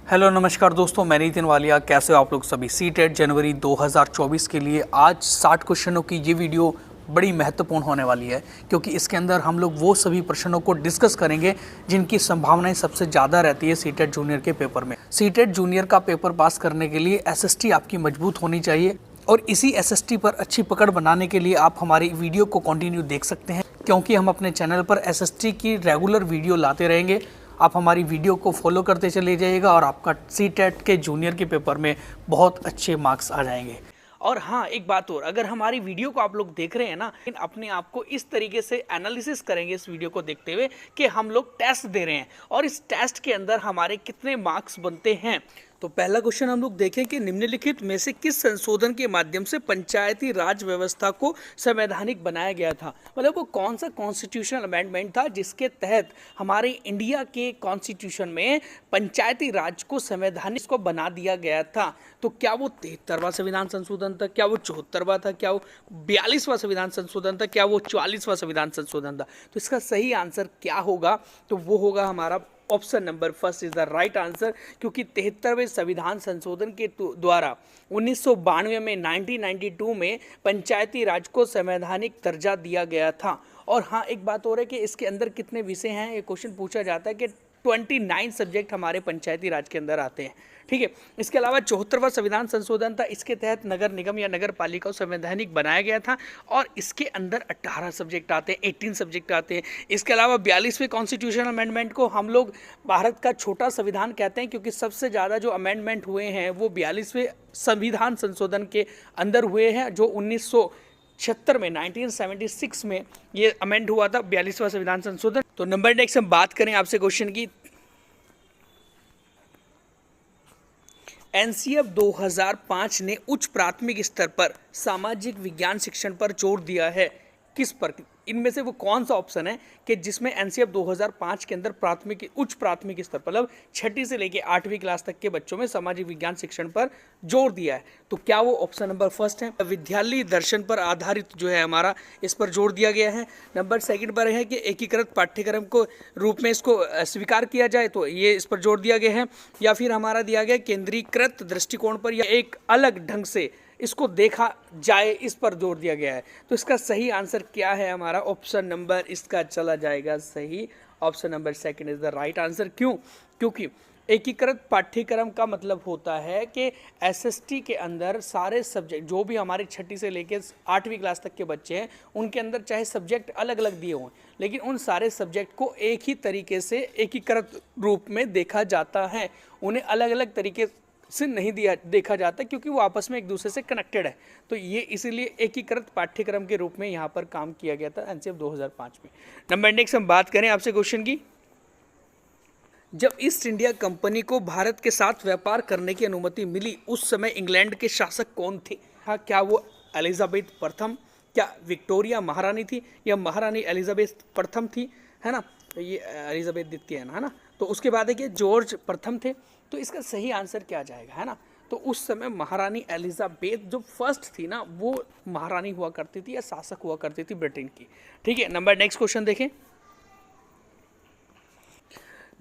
Hello नमस्कार दोस्तों, मैं नितिन वालिया। कैसे हो आप लोग सभी। सीटेट जनवरी 2024 के लिए आज 60 क्वेश्चनों की ये वीडियो बड़ी महत्वपूर्ण होने वाली है, क्योंकि इसके अंदर हम लोग वो सभी प्रश्नों को डिस्कस करेंगे जिनकी संभावनाएं सबसे ज़्यादा रहती है सीटेट जूनियर के पेपर में। सीटेट जूनियर का पेपर पास करने के लिए एसएसटी आपकी मजबूत होनी चाहिए, और इसी एसएसटी पर अच्छी पकड़ बनाने के लिए आप हमारी वीडियो को कंटिन्यू देख सकते हैं, क्योंकि हम अपने चैनल पर एसएसटी की रेगुलर वीडियो लाते रहेंगे। आप हमारी वीडियो को फॉलो करते चले जाइएगा और आपका सीटेट के जूनियर के पेपर में बहुत अच्छे मार्क्स आ जाएंगे। और हाँ, एक बात और, अगर हमारी वीडियो को आप लोग देख रहे हैं ना, अपने आप को इस तरीके से एनालिसिस करेंगे इस वीडियो को देखते हुए कि हम लोग टेस्ट दे रहे हैं और इस टेस्ट के अंदर हमारे कितने मार्क्स बनते हैं। तो पहला क्वेश्चन हम लोग देखें कि निम्नलिखित में से किस संशोधन के माध्यम से पंचायती राज व्यवस्था को संवैधानिक बनाया गया था। मतलब वो कौन सा कॉन्स्टिट्यूशनल अमेंडमेंट था जिसके तहत हमारे इंडिया के कॉन्स्टिट्यूशन में पंचायती राज को संवैधानिक को बना दिया गया था। तो क्या वो 73वां संविधान संशोधन था, क्या वो 74वां था, क्या वो 42वां संविधान संशोधन था, क्या वो 44वां संविधान संशोधन था। तो इसका सही आंसर क्या होगा, तो वो होगा हमारा option number first is the right answer, क्योंकि 73वें संविधान संशोधन के द्वारा 1992 में 1992 में पंचायती राज को संवैधानिक दर्जा दिया गया था। और हाँ, एक बात और है कि इसके अंदर कितने विषय हैं, ये क्वेश्चन पूछा जाता है कि 29 सब्जेक्ट हमारे पंचायती राज के अंदर आते हैं। ठीक है, इसके अलावा 74वां संविधान संशोधन था, इसके तहत नगर निगम या नगर पालिका को संवैधानिक बनाया गया था और इसके अंदर 18 सब्जेक्ट आते हैं, 18 सब्जेक्ट आते हैं। इसके अलावा 42वें कॉन्स्टिट्यूशनल अमेंडमेंट को हम लोग भारत का छोटा संविधान कहते हैं, क्योंकि सबसे ज़्यादा जो अमेंडमेंट हुए हैं वो 42वें संविधान संशोधन के अंदर हुए हैं, जो 1976 में 1976 में ये अमेंड हुआ था 42वां संविधान संशोधन। तो नंबर नेक्स्ट हम बात करें आपसे क्वेश्चन की, एनसीएफ 2005 ने उच्च प्राथमिक स्तर पर सामाजिक विज्ञान शिक्षण पर जोर दिया है। किस पर, इनमें से वो कौन सा ऑप्शन है कि जिसमें एनसीएफ 2005 के अंदर उच्च प्राथमिक स्तर पर मतलब 6ठी से लेकर 8वीं क्लास तक के बच्चों में सामाजिक विज्ञान शिक्षण पर जोर दिया है। तो क्या वो ऑप्शन नंबर फर्स्ट है, विद्यालय दर्शन पर आधारित जो है हमारा, इस पर जोर दिया गया है। नंबर सेकंड पर है कि एकीकृत पाठ्यक्रम को रूप में इसको स्वीकार किया जाए, तो ये इस पर जोर दिया गया है। या फिर हमारा दिया गया केंद्रीकृत दृष्टिकोण पर या एक अलग ढंग से इसको देखा जाए, इस पर जोर दिया गया है। तो इसका सही आंसर क्या है, हमारा ऑप्शन नंबर इसका चला जाएगा सही, option number second is the right answer. क्यों? क्योंकि एकीकृत पाठ्यक्रम का मतलब होता है कि एसएसटी के अंदर सारे सब्जेक्ट जो भी हमारे 6ठी से लेकर 8वीं क्लास तक के बच्चे हैं, उनके अंदर चाहे सब्जेक्ट अलग अलग दिए हों, लेकिन उन सारे सब्जेक्ट को एक ही तरीके से एकीकृत रूप में देखा जाता है। उन्हें अलग अलग तरीके से नहीं देखा जाता, क्योंकि वो आपस में एक दूसरे से कनेक्टेड है। तो ये इसीलिए एकीकृत पाठ्यक्रम के रूप में यहाँ पर काम किया गया था एनसीएफ 2005 में। नंबर नेक्स्ट हम बात करें आपसे क्वेश्चन की, जब ईस्ट इंडिया कंपनी को भारत के साथ व्यापार करने की अनुमति मिली, उस समय इंग्लैंड के शासक कौन थे। हाँ, क्या वो एलिजाबेथ प्रथम, क्या विक्टोरिया महारानी थी, या महारानी एलिजाबेथ प्रथम थी, है ना, ये एलिजाबेथ द्वितीय है ना। तो उसके बाद है कि जॉर्ज प्रथम थे। तो इसका सही आंसर क्या जाएगा, है ना। तो उस समय महारानी एलिजाबेथ जो फर्स्ट थी ना, वो महारानी हुआ करती थी या शासक हुआ करती थी ब्रिटेन की। ठीक है, नंबर नेक्स्ट क्वेश्चन देखें,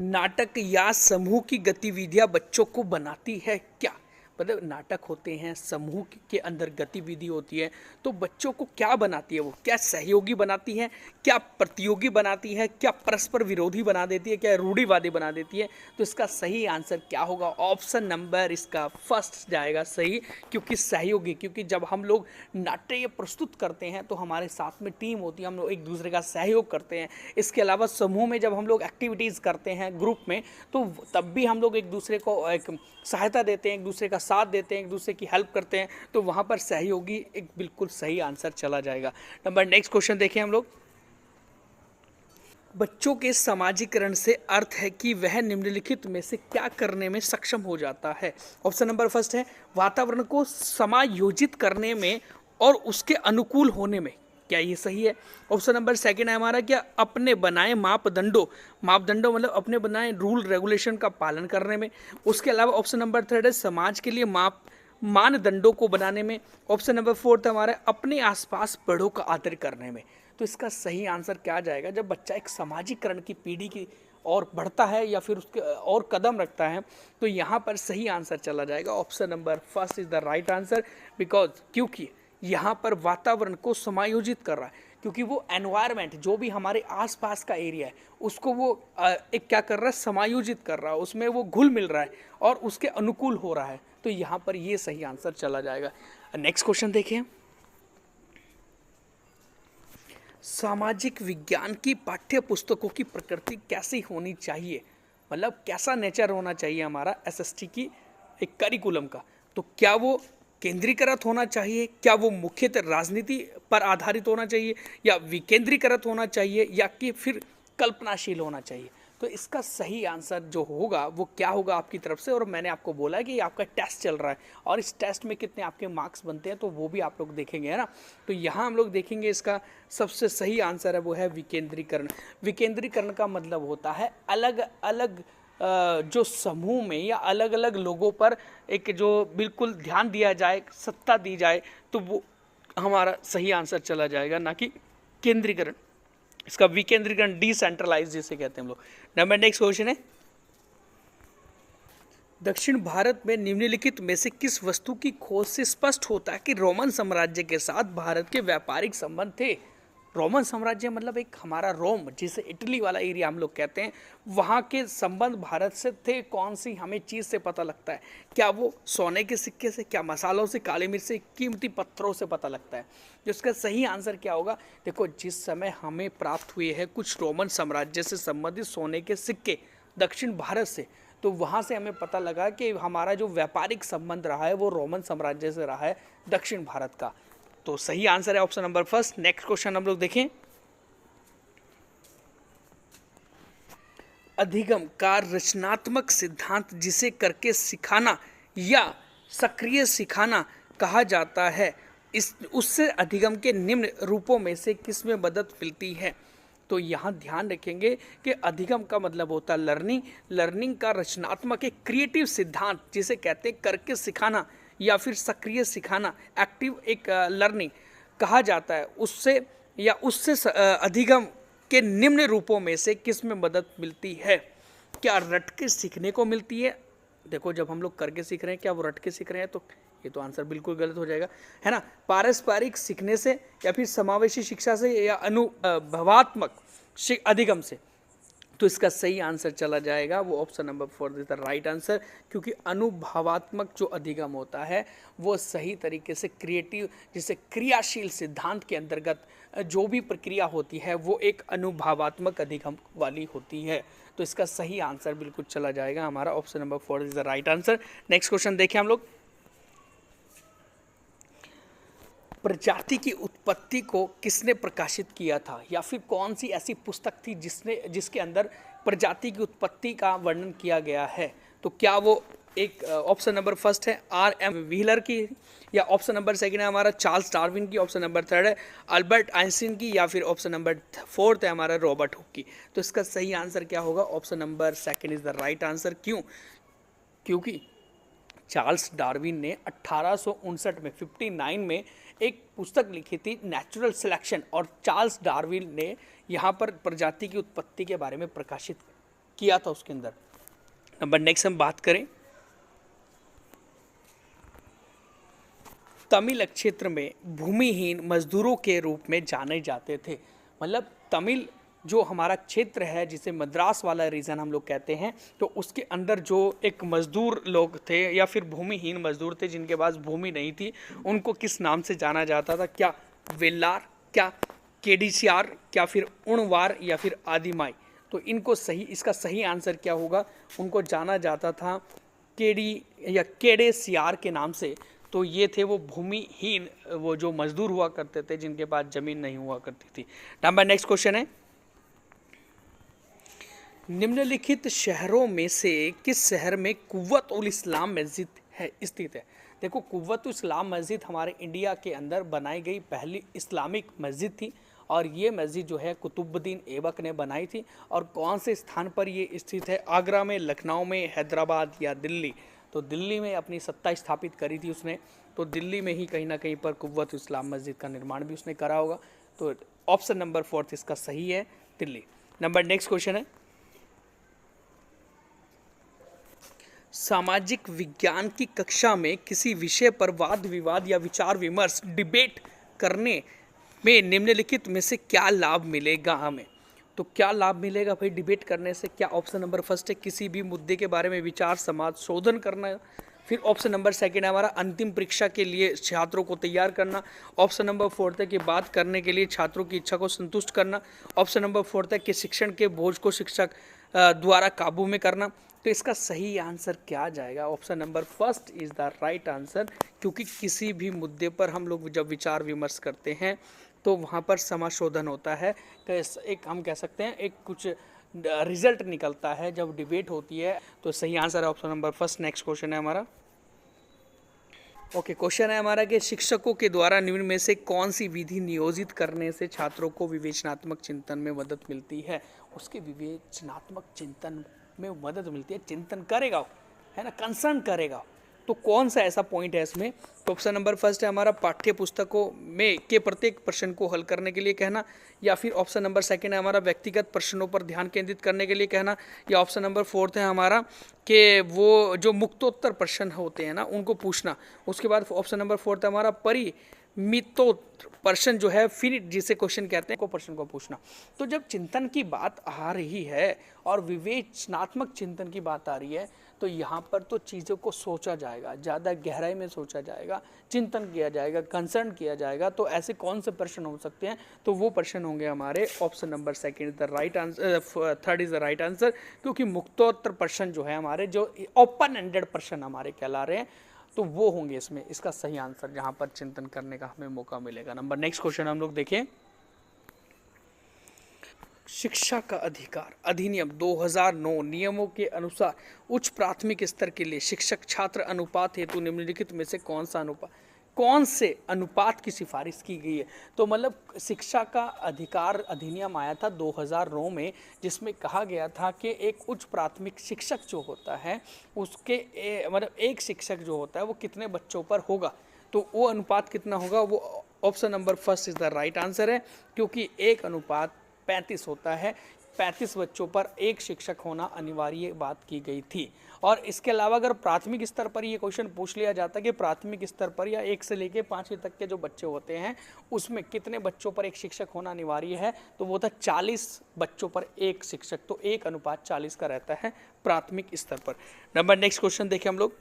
नाटक या समूह की गतिविधियां बच्चों को बनाती है क्या। मतलब नाटक होते हैं, समूह के अंदर गतिविधि होती है, तो बच्चों को क्या बनाती है, वो क्या सहयोगी बनाती है, क्या प्रतियोगी बनाती है, क्या परस्पर विरोधी बना देती है, क्या रूढ़िवादी बना देती है। तो इसका सही आंसर क्या होगा, ऑप्शन नंबर इसका फर्स्ट जाएगा सही, क्योंकि सहयोगी, क्योंकि जब हम लोग नाट्य प्रस्तुत करते हैं तो हमारे साथ में टीम होती है, हम लोग एक दूसरे का सहयोग करते हैं। इसके अलावा समूह में जब हम लोग एक्टिविटीज़ करते हैं ग्रुप में, तो तब भी हम लोग एक दूसरे को एक सहायता देते हैं, एक दूसरे का साथ देते हैं, एक दूसरे की हेल्प करते हैं। तो वहाँ पर सहयोगी एक बिल्कुल सही आंसर चला जाएगा। नंबर नेक्स्ट क्वेश्चन देखें हम लोग, बच्चों के समाजीकरण से अर्थ है कि वह निम्नलिखित में से क्या करने में सक्षम हो जाता है। ऑप्शन नंबर फर्स्ट है वातावरण को समायोजित करने में और उसके अनुकूल होने में, क्या ये सही है। ऑप्शन नंबर सेकंड है हमारा, क्या अपने बनाए मापदंडों मतलब अपने बनाए रूल रेगुलेशन का पालन करने में। उसके अलावा ऑप्शन नंबर थर्ड है समाज के लिए मानदंडों को बनाने में। ऑप्शन नंबर फोर्थ हमारा अपने आसपास बड़ों का आदर करने में। तो इसका सही आंसर क्या जाएगा, जब बच्चा एक समाजीकरण की पीढ़ी की और बढ़ता है या फिर उसके और कदम रखता है, तो यहाँ पर सही आंसर चला जाएगा option number first is the right answer. Because क्योंकि यहाँ पर वातावरण को समायोजित कर रहा है, क्योंकि वो एनवायरनमेंट जो भी हमारे आसपास का एरिया है उसको वो एक क्या कर रहा है, समायोजित कर रहा है, उसमें वो घुल मिल रहा है और उसके अनुकूल हो रहा है। तो यहाँ पर ये सही आंसर चला जाएगा। नेक्स्ट क्वेश्चन देखिए, सामाजिक विज्ञान की पाठ्य पुस्तकों की प्रकृति कैसी होनी चाहिए, मतलब कैसा नेचर होना चाहिए हमारा एसएसटी की एक करिकुलम का। तो क्या वो केंद्रीकृत होना चाहिए, क्या वो मुख्यतः राजनीति पर आधारित होना चाहिए, या विकेंद्रीकृत होना चाहिए, या कि फिर कल्पनाशील होना चाहिए। तो इसका सही आंसर जो होगा वो क्या होगा आपकी तरफ से, और मैंने आपको बोला है कि आपका टेस्ट चल रहा है और इस टेस्ट में कितने आपके मार्क्स बनते हैं तो वो भी आप लोग देखेंगे, है ना। तो यहाँ हम लोग देखेंगे इसका सबसे सही आंसर है वो है विकेंद्रीकरण। विकेंद्रीकरण का मतलब होता है अलग अलग जो समूह में या अलग अलग लोगों पर एक जो बिल्कुल ध्यान दिया जाए, सत्ता दी जाए, तो वो हमारा सही आंसर चला जाएगा, ना कि केंद्रीकरण। इसका विकेंद्रीकरण डिसेंट्रलाइज जिसे कहते हैं हम लोग। नंबर नेक्स्ट क्वेश्चन है, दक्षिण भारत में निम्नलिखित में से किस वस्तु की खोज से स्पष्ट होता है कि रोमन साम्राज्य के साथ भारत के व्यापारिक संबंध थे। रोमन साम्राज्य मतलब एक हमारा रोम, जिसे इटली वाला एरिया हम लोग कहते हैं, वहाँ के संबंध भारत से थे। कौन सी हमें चीज़ से पता लगता है, क्या वो सोने के सिक्के से, क्या मसालों से, काली मिर्च से, कीमती पत्थरों से पता लगता है। जिसका सही आंसर क्या होगा, देखो जिस समय हमें प्राप्त हुए हैं कुछ रोमन साम्राज्य से संबंधित सोने के सिक्के दक्षिण भारत से, तो वहाँ से हमें पता लगा कि हमारा जो व्यापारिक संबंध रहा है वो रोमन साम्राज्य से रहा है दक्षिण भारत का। तो सही आंसर है option number first. Next question हम लोग देखें, अधिगम का रचनात्मक सिद्धांत जिसे करके सिखाना या सक्रिय सिखाना कहा जाता है, इस उससे अधिगम के निम्न रूपों में से किसमें मदद मिलती है। तो यहाँ ध्यान रखेंगे कि अधिगम का मतलब होता है लर्निंग। लर्निंग का रचनात्मक एक क्रिएटिव सिद्धांत जिसे कहते हैं करके सिखाना या फिर सक्रिय सिखाना, एक्टिव एक लर्निंग कहा जाता है, उससे या उससे अधिगम के निम्न रूपों में से किस में मदद मिलती है। क्या रट के सीखने को मिलती है, देखो जब हम लोग करके सीख रहे हैं क्या वो रट के सीख रहे हैं, तो ये तो आंसर बिल्कुल गलत हो जाएगा, है ना। पारस्परिक सीखने से या फिर समावेशी शिक्षा से या अनुभवात्मक अधिगम से, तो इसका सही आंसर चला जाएगा वो option number 4 is the right answer. क्योंकि अनुभवात्मक जो अधिगम होता है वो सही तरीके से क्रिएटिव, जिसे क्रियाशील सिद्धांत के अंतर्गत जो भी प्रक्रिया होती है वो एक अनुभवात्मक अधिगम वाली होती है। तो इसका सही आंसर बिल्कुल चला जाएगा हमारा option number 4 is the right answer. Next question देखें हम लोग, प्रजाति की उत्पत्ति को किसने प्रकाशित किया था, या फिर कौन सी ऐसी पुस्तक थी जिसके अंदर प्रजाति की उत्पत्ति का वर्णन किया गया है। तो क्या वो एक ऑप्शन नंबर फर्स्ट है R.M. व्हीलर की, या ऑप्शन नंबर सेकंड है हमारा चार्ल्स डार्विन की, ऑप्शन नंबर थर्ड है अल्बर्ट आइंस्टीन की, या फिर ऑप्शन नंबर फोर्थ है हमारा रॉबर्ट हुक की। तो इसका सही आंसर क्या होगा, option number second is the right answer. क्यों, क्योंकि चार्ल्स डार्विन ने 1859 में 59 में एक पुस्तक लिखी थी नेचुरल सिलेक्शन, और चार्ल्स डार्विन ने यहाँ पर प्रजाति की उत्पत्ति के बारे में प्रकाशित किया था उसके अंदर। नंबर नेक्स्ट हम बात करें, तमिल क्षेत्र में भूमिहीन मजदूरों के रूप में जाने जाते थे। मतलब तमिल जो हमारा क्षेत्र है जिसे मद्रास वाला रीजन हम लोग कहते हैं, तो उसके अंदर जो एक मजदूर लोग थे या फिर भूमिहीन मजदूर थे जिनके पास भूमि नहीं थी, उनको किस नाम से जाना जाता था, क्या वेल्लार, क्या केडिसियार, क्या फिर उणवार, या फिर आदिमाई। तो इनको सही, इसका सही आंसर क्या होगा, उनको जाना जाता था केडी या केडे सियार के नाम से। तो ये थे वो भूमिहीन, वो जो मजदूर हुआ करते थे जिनके पास जमीन नहीं हुआ करती थी। नंबर नेक्स्ट क्वेश्चन है, निम्नलिखित शहरों में से किस शहर में कुव्वत उल इस्लाम मस्जिद है स्थित है। देखो कुव्वत उल इस्लाम मस्जिद हमारे इंडिया के अंदर बनाई गई पहली इस्लामिक मस्जिद थी, और ये मस्जिद जो है कुतुबुद्दीन ऐबक ने बनाई थी। और कौन से स्थान पर ये स्थित है, आगरा में, लखनऊ में, हैदराबाद या दिल्ली। तो दिल्ली में अपनी सत्ता स्थापित करी थी उसने, तो दिल्ली में ही कहीं ना कहीं पर कुव्वत उल इस्लाम मस्जिद का निर्माण भी उसने करा होगा। तो ऑप्शन नंबर 4 इसका सही है, दिल्ली। नंबर नेक्स्ट क्वेश्चन है, सामाजिक विज्ञान की कक्षा में किसी विषय पर वाद विवाद या विचार विमर्श डिबेट करने में निम्नलिखित में से क्या लाभ मिलेगा हमें? तो क्या लाभ मिलेगा भाई डिबेट करने से? क्या ऑप्शन नंबर फर्स्ट है किसी भी मुद्दे के बारे में विचार समाज शोधन करना। फिर ऑप्शन नंबर सेकंड है हमारा अंतिम परीक्षा के लिए छात्रों को तैयार करना। ऑप्शन नंबर फोर्थ है कि बात करने के लिए छात्रों की इच्छा को संतुष्ट करना। ऑप्शन नंबर फोर्थ है कि शिक्षण के बोझ को शिक्षक द्वारा काबू में करना। तो इसका सही आंसर क्या जाएगा? Option number first is the right answer, क्योंकि किसी भी मुद्दे पर हम लोग जब विचार विमर्श करते हैं तो वहाँ पर समाशोधन होता है। तो एक हम कह सकते हैं एक कुछ रिजल्ट निकलता है जब डिबेट होती है। तो सही आंसर है option number first. Next question है हमारा। ओके, क्वेश्चन है हमारा कि शिक्षकों के द्वारा निम्न में से कौन सी विधि नियोजित करने से छात्रों को विवेचनात्मक चिंतन में मदद मिलती है? उसके विवेचनात्मक चिंतन में मदद मिलती है, चिंतन करेगा है ना, कंसर्न करेगा। तो कौन सा ऐसा पॉइंट है इसमें? तो ऑप्शन नंबर फर्स्ट है हमारा पाठ्य पुस्तकों में के प्रत्येक प्रश्न को हल करने के लिए कहना, या फिर ऑप्शन नंबर सेकंड है हमारा व्यक्तिगत प्रश्नों पर ध्यान केंद्रित करने के लिए कहना, या ऑप्शन नंबर फोर्थ है हमारा कि वो जो मुक्तोत्तर प्रश्न होते हैं ना उनको पूछना। उसके बाद ऑप्शन नंबर फोर्थ है हमारा परिमितोत्तर प्रश्न जो है फिनिट जिसे क्वेश्चन कहते हैं को प्रश्न को पूछना। तो जब चिंतन की बात आ रही है और विवेचनात्मक चिंतन की बात आ रही है तो यहाँ पर तो चीज़ों को सोचा जाएगा, ज़्यादा गहराई में सोचा जाएगा, चिंतन किया जाएगा, कंसर्न किया जाएगा। तो ऐसे कौन से प्रश्न हो सकते हैं? तो वो प्रश्न होंगे हमारे option number second is the right answer, third is the right answer, क्योंकि मुक्तोत्तर प्रश्न जो है हमारे जो ओपन एंडेड प्रश्न हमारे कहला रहे हैं तो वो होंगे इसमें इसका सही आंसर, जहाँ पर चिंतन करने का हमें मौका मिलेगा। नंबर नेक्स्ट क्वेश्चन हम लोग देखें। शिक्षा का अधिकार अधिनियम 2009 नियमों के अनुसार उच्च प्राथमिक स्तर के लिए शिक्षक छात्र अनुपात हेतु निम्नलिखित में से कौन से अनुपात की सिफारिश की गई है? तो मतलब शिक्षा का अधिकार अधिनियम आया था 2009 में, जिसमें कहा गया था कि एक उच्च प्राथमिक शिक्षक जो होता है उसके मतलब एक शिक्षक जो होता है वो कितने बच्चों पर होगा, तो वो अनुपात कितना होगा? वो option number first is the right answer है, क्योंकि 1:35 होता है। 35 बच्चों पर एक शिक्षक होना अनिवार्य बात की गई थी। और इसके अलावा अगर प्राथमिक स्तर पर ये क्वेश्चन पूछ लिया जाता कि प्राथमिक स्तर पर या 1 से लेकर 5वीं तक के जो बच्चे होते हैं उसमें कितने बच्चों पर एक शिक्षक होना अनिवार्य है, तो वो था 40 बच्चों पर एक शिक्षक। तो 1:40 का रहता है प्राथमिक स्तर पर। नंबर नेक्स्ट क्वेश्चन देखें हम लोग।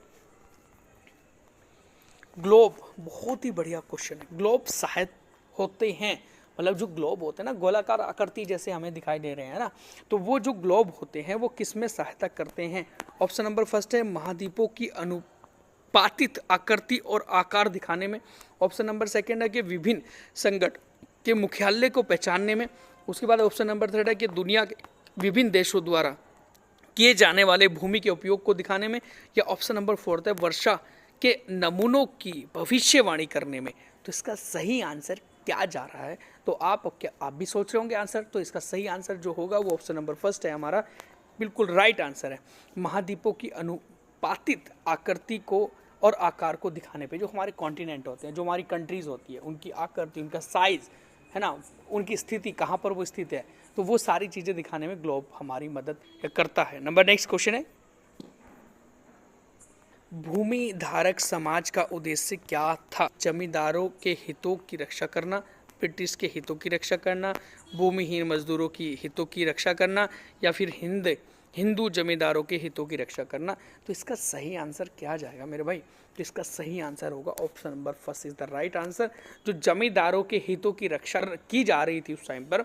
ग्लोब, बहुत ही बढ़िया क्वेश्चन है। ग्लोब सहायक होते हैं, मतलब जो ग्लोब होते हैं ना गोलाकार आकृति जैसे हमें दिखाई दे रहे हैं ना, तो वो जो ग्लोब होते हैं वो किस में सहायता करते हैं? ऑप्शन नंबर फर्स्ट है महाद्वीपों की अनुपातित आकृति और आकार दिखाने में। ऑप्शन नंबर सेकंड है कि विभिन्न संगठन के मुख्यालय को पहचानने में। उसके बाद ऑप्शन नंबर थर्ड है कि दुनिया के विभिन्न देशों द्वारा किए जाने वाले भूमि के उपयोग को दिखाने में। या ऑप्शन नंबर फोर्थ है वर्षा के नमूनों की भविष्यवाणी करने में। तो इसका सही आंसर क्या जा रहा है? तो आप भी सोच रहे होंगे आंसर, तो इसका सही आंसर जो होगा वो ऑप्शन नंबर फर्स्ट है हमारा, बिल्कुल राइट आंसर है। महाद्वीपों की अनुपातित आकृति को और आकार को दिखाने पे, जो हमारे कॉन्टिनेंट होते हैं, जो हमारी कंट्रीज होती है, उनकी आकृति, उनका साइज है ना, उनकी स्थिति कहाँ पर वो स्थित है, तो वो सारी चीज़ें दिखाने में ग्लोब हमारी मदद करता है। नंबर नेक्स्ट क्वेश्चन है, भूमि धारक समाज का उद्देश्य क्या था? जमींदारों के हितों की रक्षा करना, ब्रिटिश के हितों की रक्षा करना, भूमिहीन मजदूरों की हितों की रक्षा करना, या फिर हिंदू जमींदारों के हितों की रक्षा करना। तो इसका सही आंसर क्या जाएगा मेरे भाई? तो इसका सही आंसर होगा option number first is the right answer. जो जमींदारों के हितों की रक्षा की जा रही थी उस टाइम पर,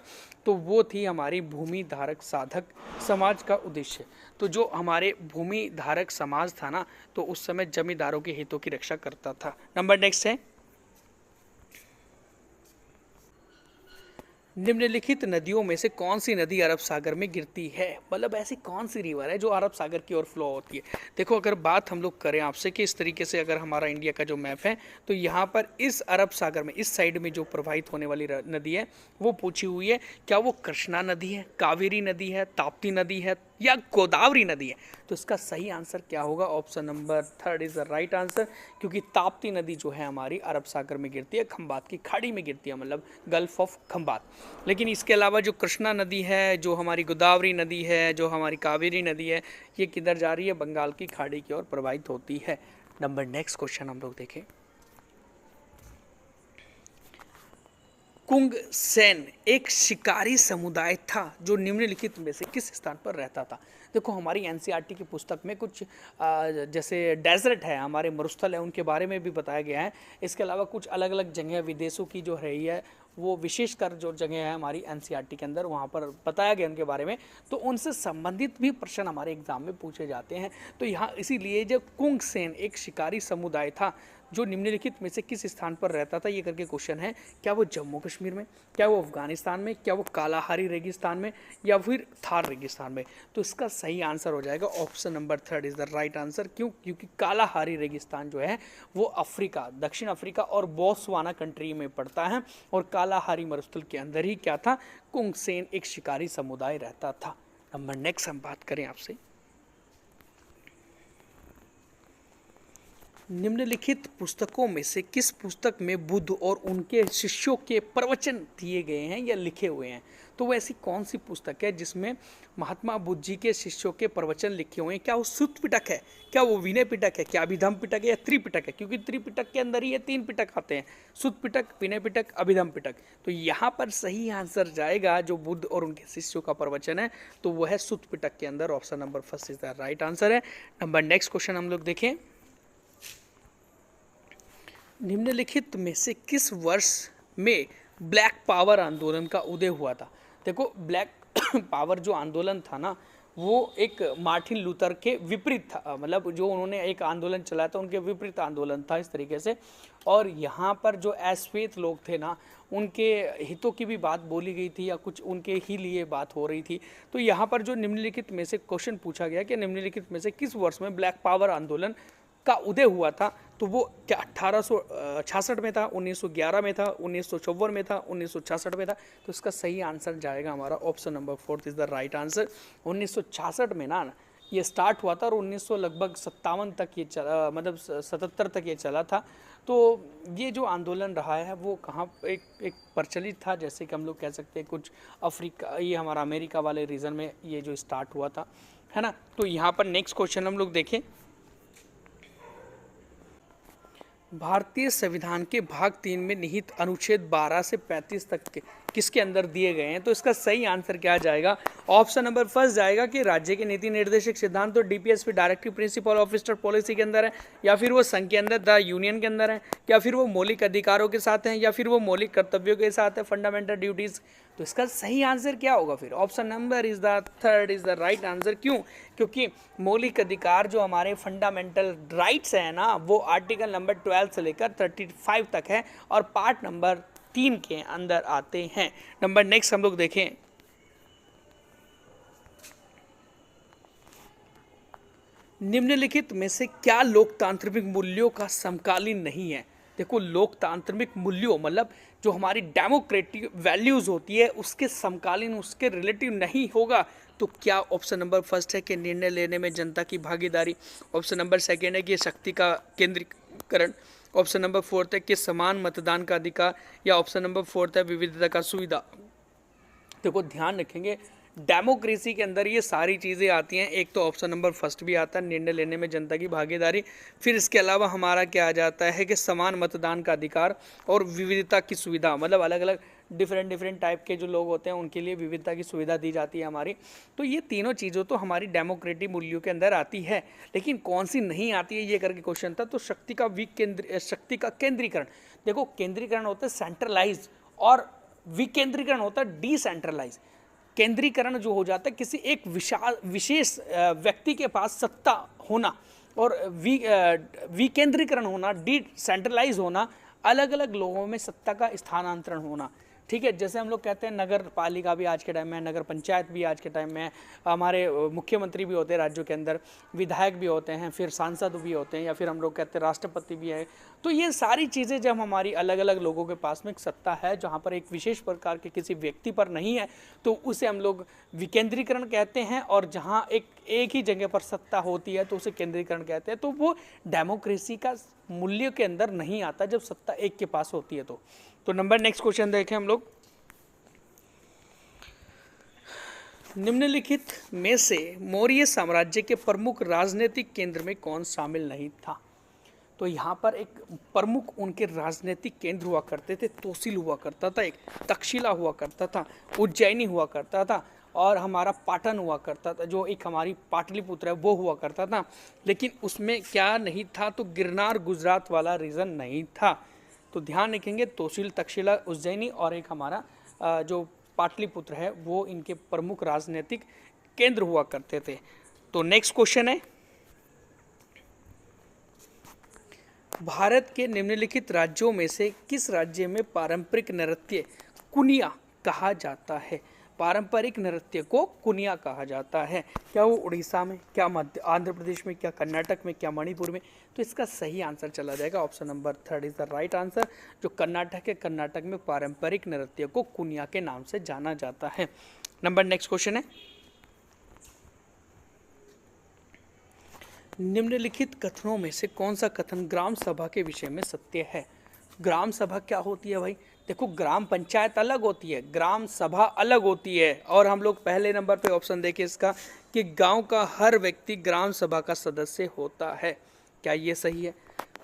तो वो थी हमारी भूमि धारक साधक समाज का उद्देश्य। तो जो हमारे भूमि धारक समाज था ना, तो उस समय जमींदारों के हितों की रक्षा करता था। नंबर नेक्स्ट है, निम्नलिखित नदियों में से कौन सी नदी अरब सागर में गिरती है? मतलब ऐसी कौन सी रिवर है जो अरब सागर की ओर फ्लो होती है? देखो, अगर बात हम लोग करें आपसे कि इस तरीके से अगर हमारा इंडिया का जो मैप है, तो यहाँ पर इस अरब सागर में इस साइड में जो प्रवाहित होने वाली नदी है वो पूछी हुई है। क्या वो कृष्णा नदी है, कावेरी नदी है, ताप्ती नदी है, या गोदावरी नदी है? तो इसका सही आंसर क्या होगा? Option number third is the right answer, क्योंकि ताप्ती नदी जो है हमारी अरब सागर में गिरती है, खंबात की खाड़ी में गिरती है, मतलब गल्फ ऑफ खंबात। लेकिन इसके अलावा जो कृष्णा नदी है, जो हमारी गोदावरी नदी है, जो हमारी कावेरी नदी है, ये किधर जा रही है? बंगाल की खाड़ी की ओर प्रवाहित होती है। नंबर नेक्स्ट क्वेश्चन हम लोग देखें। कुंग सेन एक शिकारी समुदाय था जो निम्नलिखित में से किस स्थान पर रहता था? देखो, हमारी एनसीईआरटी की पुस्तक में कुछ जैसे डेजर्ट है, हमारे मरुस्थल है, उनके बारे में भी बताया गया है। इसके अलावा कुछ अलग अलग जगह विदेशों की जो रही है, वो विशेषकर जो जगह है हमारी एनसीईआरटी के अंदर, वहाँ पर बताया गया उनके बारे में, तो उनसे संबंधित भी प्रश्न हमारे एग्जाम में पूछे जाते हैं। तो यहाँ इसीलिए जो कुंग सेन एक शिकारी समुदाय था जो निम्नलिखित में से किस स्थान पर रहता था, ये करके क्वेश्चन है। क्या वो जम्मू कश्मीर में, क्या वो अफगानिस्तान में, क्या वो कालाहारी रेगिस्तान में, या फिर थार रेगिस्तान में? तो इसका सही आंसर हो जाएगा option number third is the right answer. क्यों? क्योंकि कालाहारी रेगिस्तान जो है वो अफ्रीका, दक्षिण अफ्रीका और बोत्सवाना कंट्री में पड़ता है, और कालाहारी मरुस्थल के अंदर ही क्या था? कुंग सेन एक शिकारी समुदाय रहता था। नंबर नेक्स्ट हम बात करें आपसे, निम्नलिखित पुस्तकों में से किस पुस्तक में बुद्ध और उनके शिष्यों के प्रवचन दिए गए हैं या लिखे हुए हैं? तो वो ऐसी कौन सी पुस्तक है जिसमें महात्मा बुद्ध जी के शिष्यों के प्रवचन लिखे हुए हैं? क्या वो सुत्त पिटक है, क्या वो विनय पिटक है, क्या अभिधम पिटक है, या त्रिपिटक है? क्योंकि त्रिपिटक के अंदर ही ये 3 पिटक आते हैं, सुत्त पिटक, विनय पिटक, अभिधम पिटक। तो यहाँ पर सही आंसर जाएगा जो बुद्ध और उनके शिष्यों का प्रवचन है, तो वो है सुत्त पिटक के अंदर। Option number first is the right answer है। नंबर नेक्स्ट क्वेश्चन हम लोग देखें, निम्नलिखित में से किस वर्ष में ब्लैक पावर आंदोलन का उदय हुआ था? देखो, ब्लैक पावर जो आंदोलन था ना, वो एक मार्टिन लूथर के विपरीत था, मतलब जो उन्होंने एक आंदोलन चलाया था उनके विपरीत आंदोलन था इस तरीके से। और यहाँ पर जो अश्वेत लोग थे ना, उनके हितों की भी बात बोली गई थी, या कुछ उनके ही लिए बात हो रही थी। तो यहाँ पर जो निम्नलिखित में से क्वेश्चन पूछा गया कि निम्नलिखित में से किस वर्ष में ब्लैक पावर आंदोलन का उदय हुआ था, तो वो क्या 1866 में था, 1911 में था, 1954 में था, 1966 में था? तो इसका सही आंसर जाएगा हमारा option number fourth is the right answer. 1966 में ना ये स्टार्ट हुआ था, और 1900 लगभग 57 तक ये चला, मतलब 77 तक ये चला था। तो ये जो आंदोलन रहा है वो कहाँ एक प्रचलित था, जैसे कि हम लोग कह सकते हैं कुछ अफ्रीका, ये हमारा अमेरिका वाले रीजन में ये जो स्टार्ट हुआ था, है ना। तो यहाँ पर नेक्स्ट क्वेश्चन हम लोग देखें, भारतीय संविधान के भाग 3 में निहित अनुच्छेद 12 से 35 तक के किसके अंदर दिए गए हैं? तो इसका सही आंसर क्या जाएगा? ऑप्शन नंबर फर्स्ट जाएगा कि राज्य के नीति निर्देशक सिद्धांत तो DPSP directive principle of state policy के अंदर है, या फिर वो संघ के अंदर द यूनियन के अंदर है, या फिर वो मौलिक अधिकारों के साथ हैं, या फिर वो मौलिक कर्तव्यों के साथ है, फंडामेंटल ड्यूटीज। तो इसका सही आंसर क्या होगा फिर? Option number is the third is the right answer. क्यों? क्योंकि मौलिक अधिकार जो हमारे फंडामेंटल राइट्स है ना, वो आर्टिकल नंबर 12 से लेकर 35 तक है, और पार्ट नंबर 3 के अंदर आते हैं। नंबर नेक्स्ट हम लोग देखें, निम्नलिखित में से क्या लोकतांत्रिक मूल्यों का समकालीन नहीं है? देखो, लोकतांत्रिक मूल्यों मतलब जो हमारी डेमोक्रेटिक वैल्यूज होती है उसके समकालीन, उसके रिलेटिव नहीं होगा। तो क्या ऑप्शन नंबर फर्स्ट है कि निर्णय लेने में जनता की भागीदारी, ऑप्शन नंबर सेकेंड है कि शक्ति का केंद्रीकरण, ऑप्शन नंबर फोर्थ है कि समान मतदान का अधिकार, या ऑप्शन नंबर फोर्थ है विविधता का सुविधा। देखो, ध्यान रखेंगे डेमोक्रेसी के अंदर ये सारी चीज़ें आती हैं। एक तो ऑप्शन नंबर फर्स्ट भी आता है, निर्णय लेने में जनता की भागीदारी, फिर इसके अलावा हमारा क्या आ जाता है कि समान मतदान का अधिकार और विविधता की सुविधा, मतलब अलग अलग डिफरेंट टाइप के जो लोग होते हैं उनके लिए विविधता की सुविधा दी जाती है हमारी। तो ये तीनों चीज़ों तो हमारी डेमोक्रेटिक मूल्यों के अंदर आती है, लेकिन कौन सी नहीं आती है ये करके क्वेश्चन था। तो शक्ति का केंद्रीकरण, देखो केंद्रीकरण होता है सेंट्रलाइज, और विकेंद्रीकरण होता है डिसेंट्रलाइज। केंद्रीकरण जो हो जाता है किसी एक विशेष व्यक्ति के पास सत्ता होना, और विकेंद्रीकरण होना, डिसेंट्रलाइज होना, अलग अलग लोगों में सत्ता का स्थानांतरण होना। ठीक है, जैसे हम लोग कहते हैं नगर पालिका भी आज के टाइम में, नगर पंचायत भी आज के टाइम में, हमारे मुख्यमंत्री भी होते हैं राज्यों के अंदर, विधायक भी होते हैं, फिर सांसद भी होते हैं, या फिर हम लोग कहते हैं राष्ट्रपति भी है। तो ये सारी चीज़ें जब हमारी अलग अलग लोगों के पास में एक सत्ता है जहाँ पर एक विशेष प्रकार के किसी व्यक्ति पर नहीं है, तो उसे हम लोग विकेंद्रीकरण कहते हैं। और जहाँ एक ही जगह पर सत्ता होती है तो उसे केंद्रीकरण कहते हैं। तो वो डेमोक्रेसी का मूल्य के अंदर नहीं आता जब सत्ता एक के पास होती है। तो नंबर नेक्स्ट क्वेश्चन देखें हम लोग, निम्नलिखित में से मौर्य साम्राज्य के प्रमुख राजनीतिक केंद्र में कौन शामिल नहीं था। तो यहाँ पर एक प्रमुख उनके राजनीतिक केंद्र हुआ करते थे, तोसिल हुआ करता था, एक तक्षशिला हुआ करता था, उज्जैनी हुआ करता था, और हमारा पाटन हुआ करता था, जो एक हमारी पाटलिपुत्र है वो हुआ करता था। लेकिन उसमें क्या नहीं था, तो गिरनार गुजरात वाला रीजन नहीं था। तो ध्यान रखेंगे, तोसिल, तक्षशिला, उज्जैनी और एक हमारा जो पाटलिपुत्र है वो इनके प्रमुख राजनीतिक केंद्र हुआ करते थे। तो नेक्स्ट क्वेश्चन है, भारत के निम्नलिखित राज्यों में से किस राज्य में पारंपरिक नृत्य कुनिया कहा जाता है। पारंपरिक नृत्य को कुनिया कहा जाता है। क्या वो उड़ीसा में, क्या मध्य आंध्र प्रदेश में, क्या कर्नाटक में, क्या मणिपुर में। तो इसका सही आंसर चला जाएगा option number 3 is the right answer. जो कर्नाटक है, कर्नाटक में पारंपरिक नृत्य को कुनिया के नाम से जाना जाता है। नंबर नेक्स्ट क्वेश्चन है, निम्नलिखित कथनों में से कौन सा कथन ग्राम सभा के विषय में सत्य है। ग्राम सभा क्या होती है भाई, देखो ग्राम पंचायत अलग होती है, ग्राम सभा अलग होती है। और हम लोग पहले नंबर पे ऑप्शन देखें इसका कि गांव का हर व्यक्ति ग्राम सभा का सदस्य होता है। क्या ये सही है?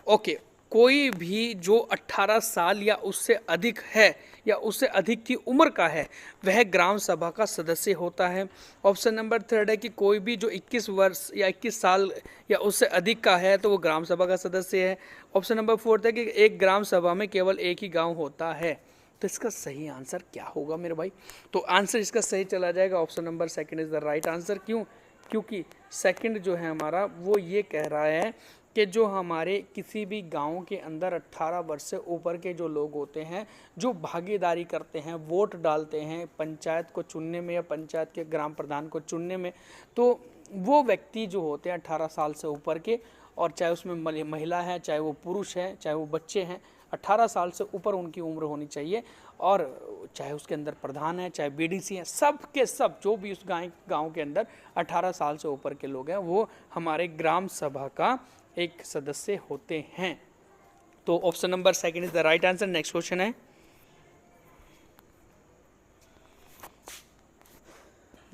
ओके, कोई भी जो 18 साल या उससे अधिक है या उससे अधिक की उम्र का है वह ग्राम सभा का सदस्य होता है। ऑप्शन नंबर 3 है कि कोई भी जो 21 वर्ष या 21 साल या उससे अधिक का है तो वो ग्राम सभा का सदस्य है। ऑप्शन नंबर 4 है कि एक ग्राम सभा में केवल एक ही गांव होता है। तो इसका सही आंसर क्या होगा मेरे भाई? तो आंसर इसका सही चला जाएगा option number 2 is the right answer. क्यों? क्योंकि सेकंड जो है हमारा वो ये कह रहा है कि जो हमारे किसी भी गांव के अंदर 18 वर्ष से ऊपर के जो लोग होते हैं जो भागीदारी करते हैं, वोट डालते हैं पंचायत को चुनने में या पंचायत के ग्राम प्रधान को चुनने में, तो वो व्यक्ति जो होते हैं 18 साल से ऊपर के, और चाहे उसमें महिला है, चाहे वो पुरुष है, चाहे वो बच्चे हैं, 18 साल से ऊपर उनकी उम्र होनी चाहिए। और चाहे उसके अंदर प्रधान है, चाहे बीडीसी है, सब के सब जो भी उस गांव के अंदर 18 साल से ऊपर के लोग हैं वो हमारे ग्राम सभा का एक सदस्य होते हैं। तो option number 2 is the right answer. Next question है,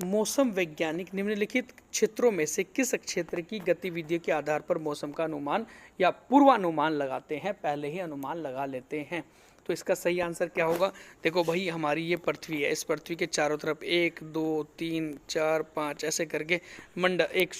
मौसम वैज्ञानिक निम्नलिखित क्षेत्रों में से किस क्षेत्र की गतिविधियों के आधार पर मौसम का अनुमान या पूर्वानुमान लगाते हैं, पहले ही अनुमान लगा लेते हैं। तो इसका सही आंसर क्या होगा? देखो भाई, हमारी ये पृथ्वी है, इस पृथ्वी के चारों तरफ 1 2 3 4 5 ऐसे करके मंडल, एक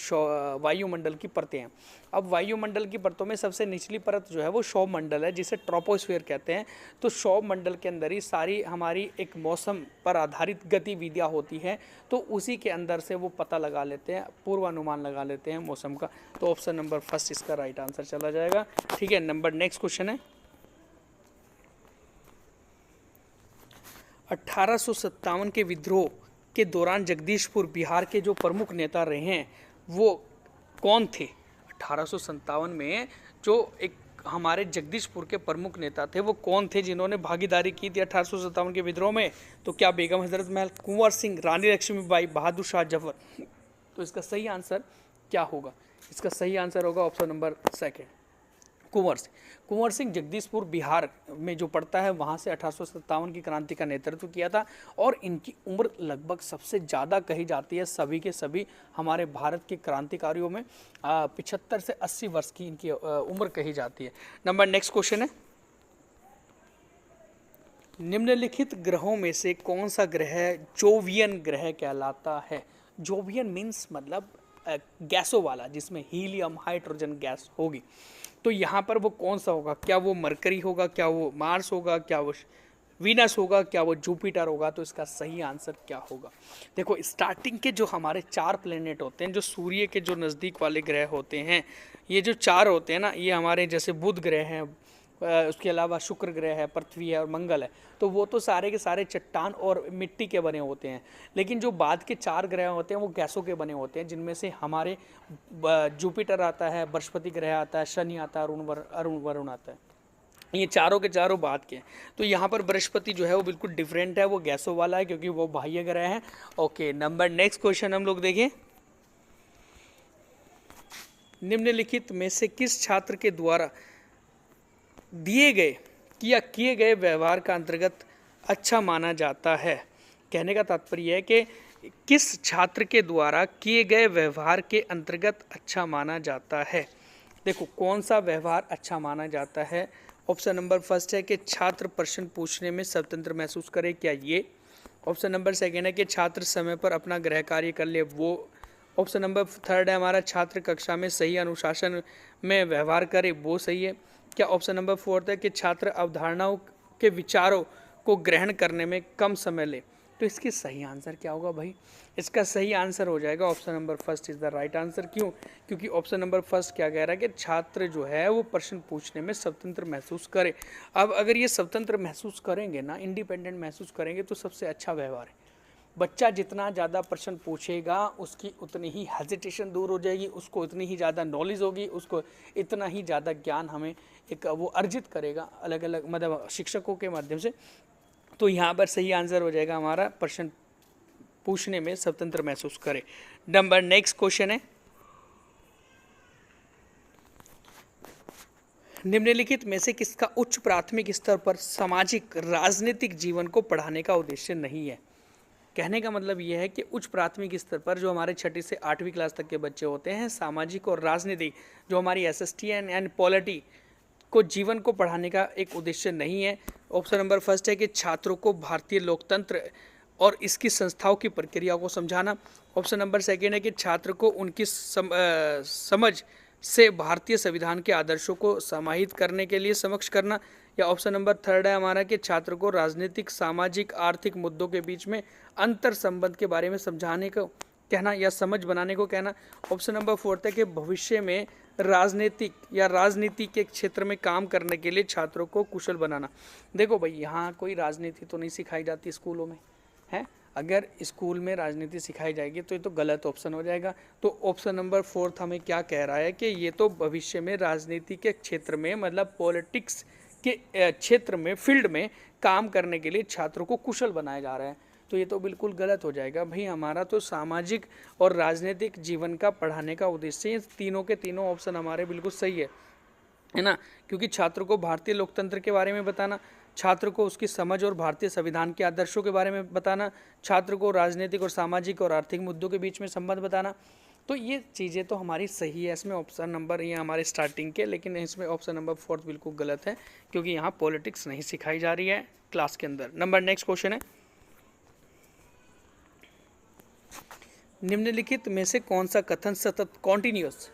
वायुमंडल की परतें हैं। अब वायुमंडल की परतों में सबसे निचली परत जो है वो सौर मंडल है, जिसे ट्रोपोस्फीयर कहते हैं। तो सौर मंडल के अंदर ही सारी हमारी एक मौसम पर आधारित गतिविधियाँ होती हैं, तो उसी के अंदर से वो पता लगा लेते हैं, पूर्वानुमान लगा लेते हैं मौसम का। तो ऑप्शन नंबर 1 इसका राइट आंसर चला जाएगा। ठीक है, नंबर नेक्स्ट क्वेश्चन है, 1857 के विद्रोह के दौरान जगदीशपुर बिहार के जो प्रमुख नेता रहे हैं वो कौन थे? 1857 में जो एक हमारे जगदीशपुर के प्रमुख नेता थे वो कौन थे जिन्होंने भागीदारी की थी 1857 के विद्रोह में? तो क्या बेगम हजरत महल, कुंवर सिंह, रानी लक्ष्मीबाई, बहादुर शाह जफर? तो इसका सही आंसर क्या होगा? इसका सही आंसर होगा ऑप्शन नंबर 2 कुंवर सिंह। कुंवर सिंह जगदीशपुर बिहार में जो पड़ता है वहाँ से 1857 की क्रांति का नेतृत्व किया था। और इनकी उम्र लगभग सबसे ज़्यादा कही जाती है सभी के सभी हमारे भारत के क्रांतिकारियों में। 75 से 80 वर्ष की इनकी उम्र कही जाती है। नंबर नेक्स्ट क्वेश्चन है, निम्नलिखित ग्रहों में से कौन सा ग्रह जोवियन ग्रह कहलाता है? जोवियन मीन्स मतलब गैसों वाला, जिसमें हीलियम, हाइड्रोजन गैस होगी। तो यहाँ पर वो कौन सा होगा? क्या वो मरकरी होगा, क्या वो मार्स होगा, क्या वो वीनस होगा, क्या वो जुपिटर होगा? तो इसका सही आंसर क्या होगा? देखो, स्टार्टिंग के जो हमारे 4 प्लेनेट होते हैं, जो सूर्य के जो नज़दीक वाले ग्रह होते हैं, ये जो 4 होते हैं ना, ये हमारे जैसे बुध ग्रह हैं, उसके अलावा शुक्र ग्रह है, पृथ्वी है और मंगल है, तो वो तो सारे के सारे चट्टान और मिट्टी के बने होते हैं। लेकिन जो बाद के 4 ग्रह होते हैं वो गैसों के बने होते हैं, जिनमें से हमारे जुपिटर आता है, बृहस्पति ग्रह आता है, शनि आता है, वरुण आता है। ये चारों के चारों बाद के हैं। तो यहाँ पर बृहस्पति जो है वो बिल्कुल डिफरेंट है, वो गैसों वाला है क्योंकि वो बाह्य ग्रह है। ओके, नंबर नेक्स्ट क्वेश्चन हम लोग देखें। निम्नलिखित में से किस छात्र के द्वारा दिए गए या किए गए व्यवहार का अंतर्गत अच्छा माना जाता है? कहने का तात्पर्य है कि किस छात्र के द्वारा किए गए व्यवहार के अंतर्गत अच्छा माना जाता है। देखो कौन सा व्यवहार अच्छा माना जाता है। ऑप्शन नंबर फर्स्ट है कि छात्र प्रश्न पूछने में स्वतंत्र महसूस करे, क्या ये? ऑप्शन नंबर सेकेंड है कि छात्र समय पर अपना गृह कार्य कर ले, वो? ऑप्शन नंबर थर्ड है हमारा छात्र कक्षा में सही अनुशासन में व्यवहार करे, वो सही है क्या? ऑप्शन नंबर फोर्थ है कि छात्र अवधारणाओं के विचारों को ग्रहण करने में कम समय ले। तो इसकी सही आंसर क्या होगा भाई? इसका सही आंसर हो जाएगा option number first is the right answer. क्यों? क्योंकि ऑप्शन नंबर फर्स्ट क्या कह रहा है कि छात्र जो है वो प्रश्न पूछने में स्वतंत्र महसूस करे। अब अगर ये स्वतंत्र महसूस करेंगे ना, इंडिपेंडेंट महसूस करेंगे, तो सबसे अच्छा व्यवहार है। बच्चा जितना ज़्यादा प्रश्न पूछेगा उसकी उतनी ही हेजिटेशन दूर हो जाएगी, उसको उतनी ही ज़्यादा नॉलेज होगी, उसको इतना ही ज़्यादा ज्ञान हमें एक वो अर्जित करेगा अलग अलग मतलब शिक्षकों के माध्यम से। तो यहाँ पर सही आंसर हो जाएगा हमारा प्रश्न पूछने में स्वतंत्र महसूस करे। नंबर नेक्स्ट क्वेश्चन है, निम्नलिखित में से किसका उच्च प्राथमिक स्तर पर सामाजिक राजनीतिक जीवन को पढ़ाने का उद्देश्य नहीं है? कहने का मतलब यह है कि उच्च प्राथमिक स्तर पर जो हमारे 6ठी से 8वीं क्लास तक के बच्चे होते हैं, सामाजिक और राजनीतिक जो हमारी SST एंड पॉलिटी को जीवन को पढ़ाने का एक उद्देश्य नहीं है। ऑप्शन नंबर फर्स्ट है कि छात्रों को भारतीय लोकतंत्र और इसकी संस्थाओं की प्रक्रिया को समझाना। ऑप्शन नंबर सेकेंड है कि छात्र को उनकी समझ से भारतीय संविधान के आदर्शों को समाहित करने के लिए सक्षम करना। या ऑप्शन नंबर थर्ड है हमारा कि छात्र को राजनीतिक, सामाजिक, आर्थिक मुद्दों के बीच में अंतर संबंध के बारे में समझाने को कहना या समझ बनाने को कहना। ऑप्शन नंबर फोर्थ है कि भविष्य में राजनीतिक या राजनीति के क्षेत्र में काम करने के लिए छात्रों को कुशल बनाना। देखो भाई, यहाँ कोई राजनीति तो नहीं सिखाई जाती स्कूलों में, है? अगर स्कूल में राजनीति सिखाई जाएगी तो ये तो गलत ऑप्शन हो जाएगा। तो ऑप्शन नंबर फोर्थ हमें क्या कह रहा है कि ये तो भविष्य में राजनीति के क्षेत्र में मतलब पॉलिटिक्स के क्षेत्र में, फील्ड में काम करने के लिए छात्रों को कुशल बनाया जा रहा है। तो ये तो बिल्कुल गलत हो जाएगा भाई। हमारा तो सामाजिक और राजनीतिक जीवन का पढ़ाने का उद्देश्य, तीनों के तीनों ऑप्शन हमारे बिल्कुल सही है ना? क्योंकि छात्रों को भारतीय लोकतंत्र के बारे में बताना, छात्र को उसकी समझ और भारतीय संविधान के आदर्शों के बारे में बताना, छात्र को राजनीतिक और सामाजिक और आर्थिक मुद्दों के बीच में संबंध बताना। तो ये चीज़ें तो हमारी सही है। इसमें ऑप्शन नंबर ये हमारे स्टार्टिंग के, लेकिन इसमें ऑप्शन नंबर फोर्थ बिल्कुल गलत है क्योंकि यहाँ पॉलिटिक्स नहीं सिखाई जा रही है क्लास के अंदर। नंबर नेक्स्ट क्वेश्चन है, निम्नलिखित में से कौन सा कथन सतत, कॉन्टिन्यूअस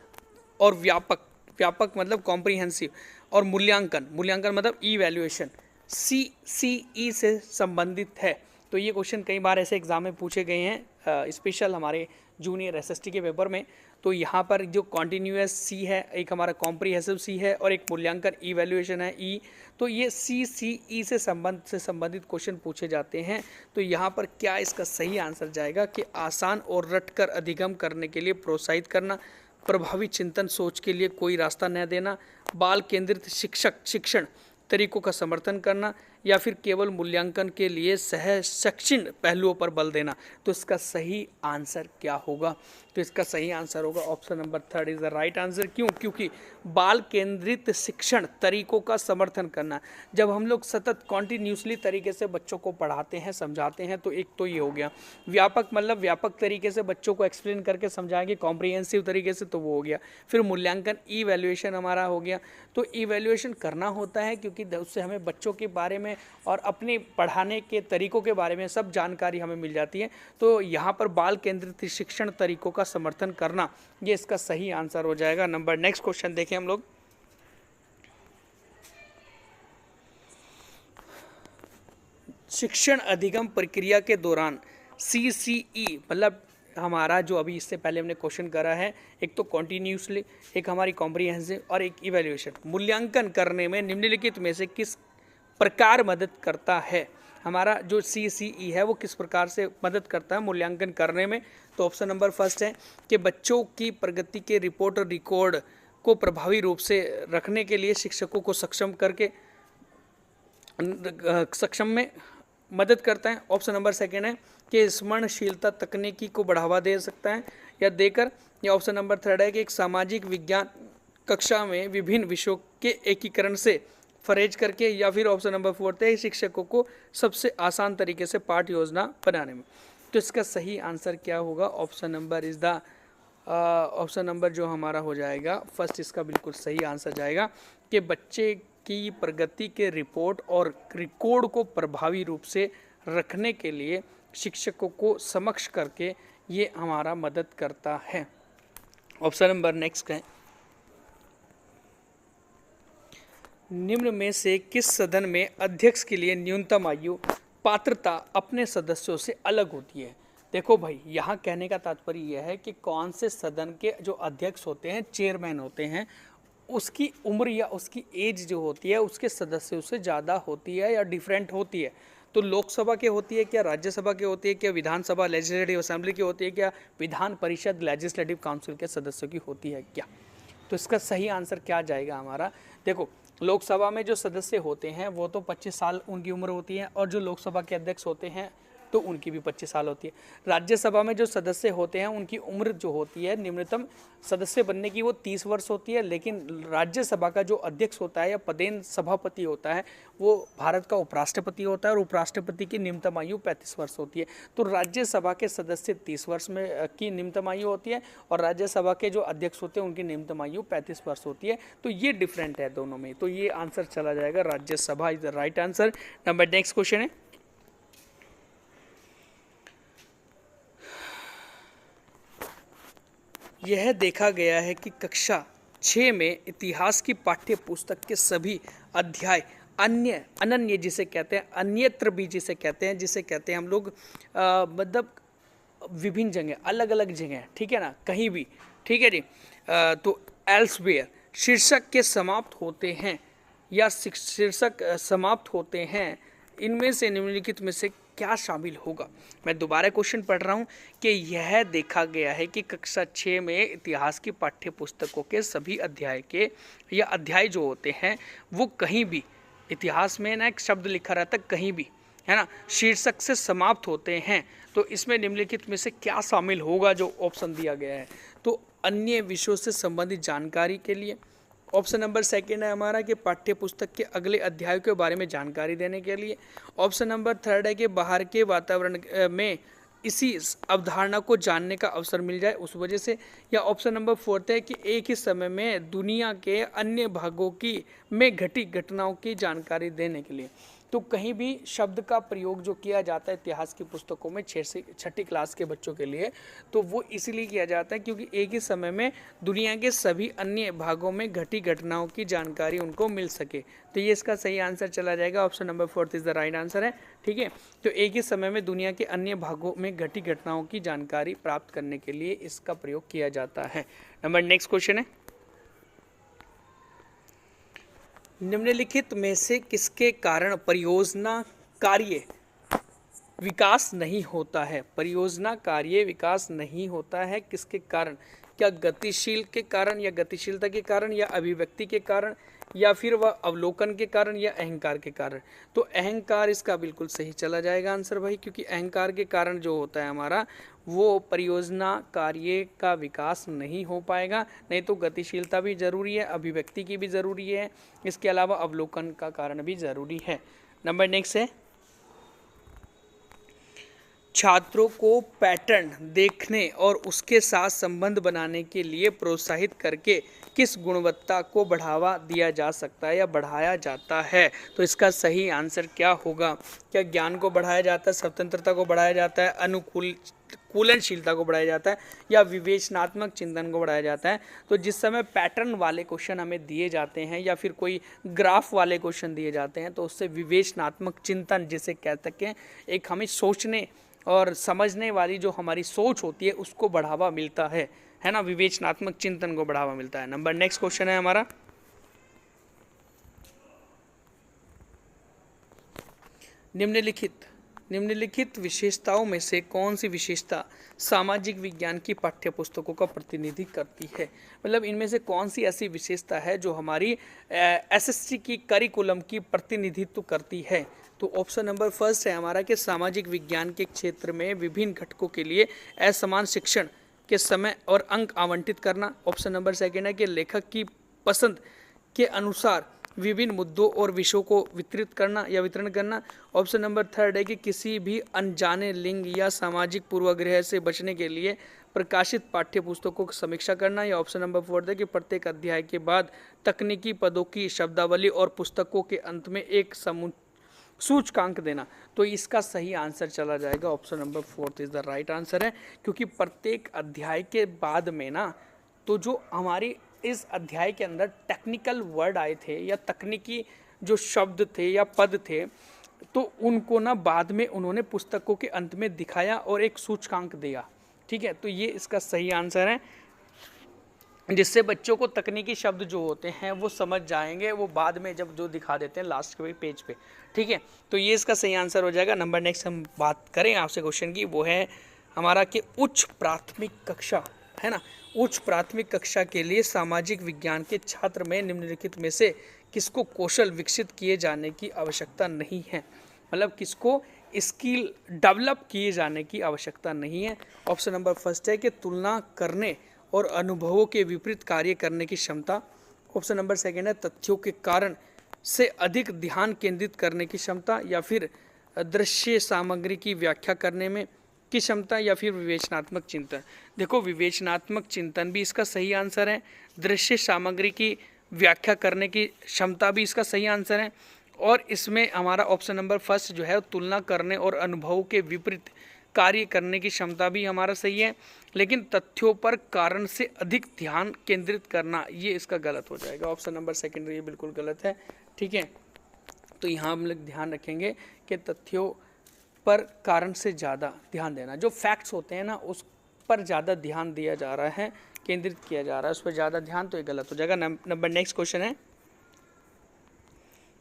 और व्यापक मतलब कॉम्प्रिहेंसिव और मूल्यांकन मतलब इवैल्यूएशन CCE से संबंधित है? तो ये क्वेश्चन कई बार ऐसे एग्जाम में पूछे गए हैं, स्पेशल हमारे जूनियर SST के पेपर में। तो यहाँ पर जो कॉन्टिन्यूअस C है, एक हमारा कॉम्प्रिहेंसिव C है और एक मूल्यांकन इवैल्यूएशन है E। तो ये CCE से संबंधित क्वेश्चन पूछे जाते हैं। तो यहाँ पर क्या इसका सही आंसर जाएगा कि आसान और रटकर अधिगम करने के लिए प्रोत्साहित करना, प्रभावी चिंतन सोच के लिए कोई रास्ता न देना, बाल केंद्रित शिक्षण तरीकों का समर्थन करना, या फिर केवल मूल्यांकन के लिए सहशिक्षण पहलुओं पर बल देना। तो इसका सही आंसर क्या होगा? तो इसका सही आंसर होगा option number third is the right answer. क्यों? क्योंकि बाल केंद्रित शिक्षण तरीकों का समर्थन करना, जब हम लोग सतत कॉन्टिन्यूसली तरीके से बच्चों को पढ़ाते हैं, समझाते हैं, तो एक तो ये हो गया। व्यापक मतलब व्यापक तरीके से बच्चों को एक्सप्लेन करके समझाएंगे, कॉम्प्रिहेंसिव तरीके से, तो वो हो गया। फिर मूल्यांकन इवैल्यूएशन हमारा हो गया। तो इवैल्यूएशन करना होता है क्योंकि उससे हमें बच्चों के बारे में और अपने पढ़ाने के तरीकों के बारे में सब जानकारी हमें मिल जाती है। तो यहाँ पर बाल केंद्रित शिक्षण तरीकों का समर्थन करना, ये इसका सही आंसर हो जाएगा। नंबर नेक्स्ट क्वेश्चन देखें हम लोग, शिक्षण अधिगम प्रक्रिया के दौरान CCE मतलब हमारा जो अभी इससे पहले हमने क्वेश्चन करा है, एक तो कॉन्टिन्यूसली, एक हमारी कॉम्प्रिहेंसिव और एक इवैल्यूएशन। मूल्यांकन करने में निम्नलिखित में से किस प्रकार मदद करता है? हमारा जो CCE है वो किस प्रकार से मदद करता है मूल्यांकन करने में? तो ऑप्शन नंबर फर्स्ट है कि बच्चों की प्रगति के रिपोर्ट और रिकॉर्ड को प्रभावी रूप से रखने के लिए शिक्षकों को सक्षम में मदद करता है। ऑप्शन नंबर सेकेंड है कि स्मरणशीलता तकनीकी को बढ़ावा दे सकता है या देकर, या ऑप्शन नंबर थर्ड है कि एक सामाजिक विज्ञान कक्षा में विभिन्न विषयों के एकीकरण से फरेज करके, या फिर ऑप्शन नंबर फोर्थ है शिक्षकों को सबसे आसान तरीके से पाठ योजना बनाने में। तो इसका सही आंसर क्या होगा? Option number is the option number जो हमारा हो जाएगा फर्स्ट, इसका बिल्कुल सही आंसर जाएगा कि बच्चे की प्रगति के रिपोर्ट और रिकॉर्ड को प्रभावी रूप से रखने के लिए शिक्षकों को समक्ष करके ये हमारा मदद करता है। ऑप्शन नंबर नेक्स्ट है, निम्न में से किस सदन में अध्यक्ष के लिए न्यूनतम आयु पात्रता अपने सदस्यों से अलग होती है? देखो भाई, यहाँ कहने का तात्पर्य यह है कि कौन से सदन के जो अध्यक्ष होते हैं, चेयरमैन होते हैं, उसकी उम्र या उसकी एज जो होती है उसके सदस्यों से ज़्यादा होती है या डिफरेंट होती है। तो लोकसभा के होती है क्या, राज्यसभा के होती है क्या, विधानसभा लेजिस्लेटिव असेंबली की होती है क्या, विधान परिषद लेजिस्लेटिव काउंसिल के सदस्यों की होती है क्या? तो इसका सही आंसर क्या जाएगा हमारा? देखो, लोकसभा में जो सदस्य होते हैं वो तो 25 साल उनकी उम्र होती है, और जो लोकसभा के अध्यक्ष होते हैं तो उनकी भी 25 साल होती है। राज्यसभा में जो सदस्य होते हैं उनकी उम्र जो होती है निम्नतम सदस्य बनने की वो 30 वर्ष होती है, लेकिन राज्यसभा का जो अध्यक्ष होता है या पदेन सभापति होता है वो भारत का उपराष्ट्रपति होता है, और उपराष्ट्रपति की निम्नतम आयु 35 वर्ष होती है। तो राज्यसभा के सदस्य 30 वर्ष में की निम्नतम आयु होती है, और राज्यसभा के जो अध्यक्ष होते हैं उनकी निम्नतम आयु 35 वर्ष होती है। तो ये डिफरेंट है दोनों में, तो ये आंसर चला जाएगा Rajya Sabha is the right answer. Number next question है, यह देखा गया है कि कक्षा 6 में इतिहास की पाठ्य पुस्तक के सभी अध्याय अनन्य जिसे कहते हैं, अन्यत्र भी जिसे कहते हैं, जिसे कहते हैं हम लोग मतलब विभिन्न जगह, अलग अलग जगह, ठीक है ना, कहीं भी, ठीक है जी। तो एल्सवेयर शीर्षक के समाप्त होते हैं या शीर्षक समाप्त होते हैं, इनमें से निम्नलिखित में से क्या शामिल होगा? मैं दोबारा क्वेश्चन पढ़ रहा हूँ कि यह देखा गया है कि कक्षा 6 में इतिहास की पाठ्य पुस्तकों के सभी अध्याय के या अध्याय जो होते हैं वो कहीं भी, इतिहास में ना एक शब्द लिखा रहता है कहीं भी, है ना, शीर्षक से समाप्त होते हैं। तो इसमें निम्नलिखित में से क्या शामिल होगा जो ऑप्शन दिया गया है? तो अन्य विषयों से संबंधित जानकारी के लिए, ऑप्शन नंबर सेकेंड है हमारा कि पाठ्य पुस्तक के अगले अध्याय के बारे में जानकारी देने के लिए, ऑप्शन नंबर थर्ड है कि बाहर के वातावरण में इसी अवधारणा को जानने का अवसर मिल जाए उस वजह से, या ऑप्शन नंबर फोर्थ है कि एक ही समय में दुनिया के अन्य भागों की में घटी घटनाओं की जानकारी देने के लिए। तो कहीं भी शब्द का प्रयोग जो किया जाता है इतिहास की पुस्तकों में 6 से 6ठी क्लास के बच्चों के लिए, तो वो इसलिए किया जाता है क्योंकि एक ही समय में दुनिया के सभी अन्य भागों में घटी घटनाओं की जानकारी उनको मिल सके। तो ये इसका सही आंसर चला जाएगा, option number fourth is the right answer है, ठीक है। तो एक ही समय में दुनिया के अन्य भागों में घटी घटनाओं की जानकारी प्राप्त करने के लिए इसका प्रयोग किया जाता है। नंबर नेक्स्ट क्वेश्चन है, निम्नलिखित में से किसके कारण परियोजना कार्य विकास नहीं होता है? परियोजना कार्य विकास नहीं होता है किसके कारण? क्या गतिशील के कारण, या गतिशीलता के कारण, या अभिव्यक्ति के कारण, या फिर वह अवलोकन के कारण, या अहंकार के कारण? तो अहंकार इसका बिल्कुल सही चला जाएगा आंसर भाई, क्योंकि अहंकार के कारण जो होता है हमारा वो परियोजना कार्य का विकास नहीं हो पाएगा। नहीं तो गतिशीलता भी जरूरी है, अभिव्यक्ति की भी जरूरी है, इसके अलावा अवलोकन का कारण भी जरूरी है। नंबर नेक्स्ट है, छात्रों को पैटर्न देखने और उसके साथ संबंध बनाने के लिए प्रोत्साहित करके किस गुणवत्ता को बढ़ावा दिया जा सकता है या बढ़ाया जाता है? तो इसका सही आंसर क्या होगा? क्या ज्ञान को बढ़ाया जाता है, स्वतंत्रता को बढ़ाया जाता है, अनुकूलनशीलता को बढ़ाया जाता है, या विवेचनात्मक चिंतन को बढ़ाया जाता है? तो जिस समय पैटर्न वाले क्वेश्चन हमें दिए जाते हैं या फिर कोई ग्राफ वाले क्वेश्चन दिए जाते हैं तो उससे विवेचनात्मक चिंतन जिसे कह सकें, एक हमें सोचने और समझने वाली जो हमारी सोच होती है उसको बढ़ावा मिलता है ना, विवेचनात्मक चिंतन को बढ़ावा मिलता है। नंबर नेक्स्ट क्वेश्चन है हमारा, निम्नलिखित विशेषताओं में से कौन सी विशेषता सामाजिक विज्ञान की पाठ्य पुस्तकों का प्रतिनिधित्व करती है। मतलब इनमें से कौन सी ऐसी विशेषता है जो हमारी एसएससी की करिकुलम की प्रतिनिधित्व करती है। तो ऑप्शन नंबर फर्स्ट है हमारा कि सामाजिक विज्ञान के क्षेत्र में विभिन्न घटकों के लिए असमान शिक्षण के समय और अंक आवंटित करना। ऑप्शन नंबर सेकेंड है कि लेखक की पसंद के अनुसार विभिन्न मुद्दों और विषयों को वितरण करना। ऑप्शन नंबर थर्ड है कि किसी भी अनजाने लिंग या सामाजिक पूर्वाग्रह से बचने के लिए प्रकाशित पाठ्य पुस्तकों की समीक्षा करना। या ऑप्शन नंबर फोर्थ है कि प्रत्येक अध्याय के बाद तकनीकी पदों की शब्दावली और पुस्तकों के अंत में एक सूचकांक देना। तो इसका सही आंसर चला जाएगा option number fourth is the right answer है, क्योंकि प्रत्येक अध्याय के बाद में ना तो जो हमारी इस अध्याय के अंदर टेक्निकल वर्ड आए थे या तकनीकी जो शब्द थे या पद थे, तो उनको ना बाद में उन्होंने पुस्तकों के अंत में दिखाया और एक सूचकांक दिया। ठीक है, तो ये इसका सही आंसर है, जिससे बच्चों को तकनीकी शब्द जो होते हैं वो समझ जाएंगे, वो बाद में जब जो दिखा देते हैं लास्ट के पेज पे। ठीक है, तो ये इसका सही आंसर हो जाएगा। नंबर नेक्स्ट हम बात करें आपसे क्वेश्चन की, वो है हमारा कि उच्च प्राथमिक कक्षा है ना, उच्च प्राथमिक कक्षा के लिए सामाजिक विज्ञान के छात्र में निम्नलिखित में से किसको कौशल विकसित किए जाने की आवश्यकता नहीं है। मतलब किसको स्किल डेवलप किए जाने की आवश्यकता नहीं है। ऑप्शन नंबर फर्स्ट है कि तुलना करने और अनुभवों के विपरीत कार्य करने की क्षमता। ऑप्शन नंबर सेकेंड है तथ्यों के कारण से अधिक ध्यान केंद्रित करने की क्षमता, या फिर दृश्य सामग्री की व्याख्या करने में की क्षमता, या फिर विवेचनात्मक चिंतन। देखो विवेचनात्मक चिंतन भी इसका सही आंसर है, दृश्य सामग्री की व्याख्या करने की क्षमता भी इसका सही आंसर है, और इसमें हमारा ऑप्शन नंबर फर्स्ट जो है तुलना करने और अनुभवों के विपरीत कार्य करने की क्षमता भी हमारा सही है, लेकिन तथ्यों पर कारण से अधिक ध्यान केंद्रित करना ये इसका गलत हो जाएगा। ऑप्शन नंबर सेकेंड ये बिल्कुल गलत है। ठीक है, तो यहाँ हम लोग ध्यान रखेंगे कि तथ्यों पर कारण से ज़्यादा ध्यान देना, जो फैक्ट्स होते हैं ना उस पर ज़्यादा ध्यान दिया जा रहा है, केंद्रित किया जा रहा है उस पर ज़्यादा ध्यान, तो ये गलत हो जाएगा। नंबर नेक्स्ट क्वेश्चन है,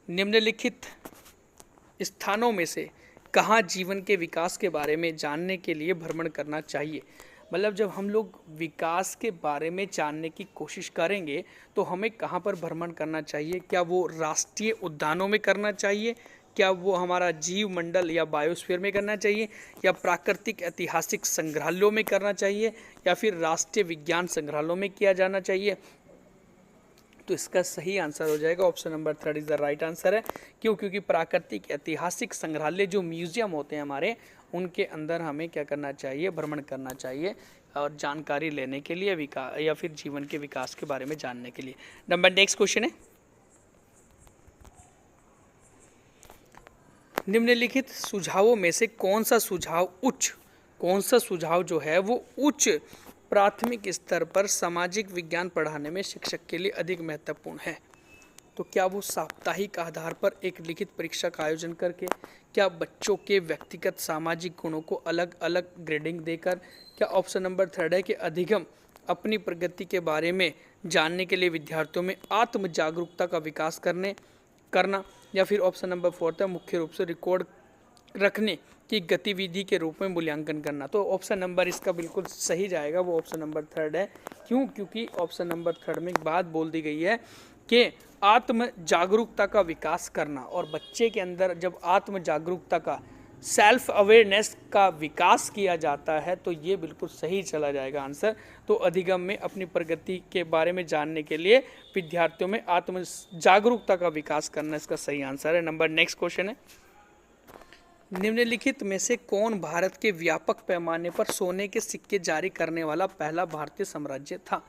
निम्नलिखित स्थानों में से कहाँ जीवन के विकास के बारे में जानने के लिए भ्रमण करना चाहिए। मतलब जब हम लोग विकास के बारे में जानने की कोशिश करेंगे तो हमें कहाँ पर भ्रमण करना चाहिए। क्या वो राष्ट्रीय उद्यानों में करना चाहिए, क्या वो हमारा जीव मंडल या बायोस्फीयर में करना चाहिए, या प्राकृतिक ऐतिहासिक संग्रहालयों में करना चाहिए, या फिर राष्ट्रीय विज्ञान संग्रहालयों में किया जाना चाहिए। तो इसका सही आंसर हो जाएगा option number third is the right answer है। क्यों? क्योंकि प्राकृतिक ऐतिहासिक संग्रहालय जो म्यूजियम होते हैं हमारे, उनके अंदर हमें क्या करना चाहिए, भ्रमण करना चाहिए और जानकारी लेने के लिए, विकास या फिर जीवन के विकास के बारे में जानने के लिए। नंबर नेक्स्ट क्वेश्चन है, निम्नलिखित सुझावों में से कौन सा सुझाव जो है वो उच्च प्राथमिक स्तर पर सामाजिक विज्ञान पढ़ाने में शिक्षक के लिए अधिक महत्वपूर्ण है। तो क्या वो साप्ताहिक आधार पर एक लिखित परीक्षा का आयोजन करके, क्या बच्चों के व्यक्तिगत सामाजिक गुणों को अलग अलग ग्रेडिंग देकर, क्या ऑप्शन नंबर थर्ड है कि अधिगम अपनी प्रगति के बारे में जानने के लिए विद्यार्थियों में आत्म जागरूकता का विकास करना, या फिर ऑप्शन नंबर फोर्थ है मुख्य रूप से रिकॉर्ड रखने की गतिविधि के रूप में मूल्यांकन करना। तो ऑप्शन नंबर इसका बिल्कुल सही जाएगा, वो ऑप्शन नंबर थर्ड है। क्यों? क्योंकि ऑप्शन नंबर थर्ड में एक बात बोल दी गई है कि आत्म जागरूकता का विकास करना, और बच्चे के अंदर जब आत्म जागरूकता का, सेल्फ अवेयरनेस का विकास किया जाता है तो ये बिल्कुल सही चला जाएगा आंसर। तो अधिगम में अपनी प्रगति के बारे में जानने के लिए विद्यार्थियों में आत्म जागरूकता का विकास करना इसका सही आंसर है। नंबर नेक्स्ट क्वेश्चन है, निम्नलिखित में से कौन भारत के व्यापक पैमाने पर सोने के सिक्के जारी करने वाला पहला भारतीय साम्राज्य था।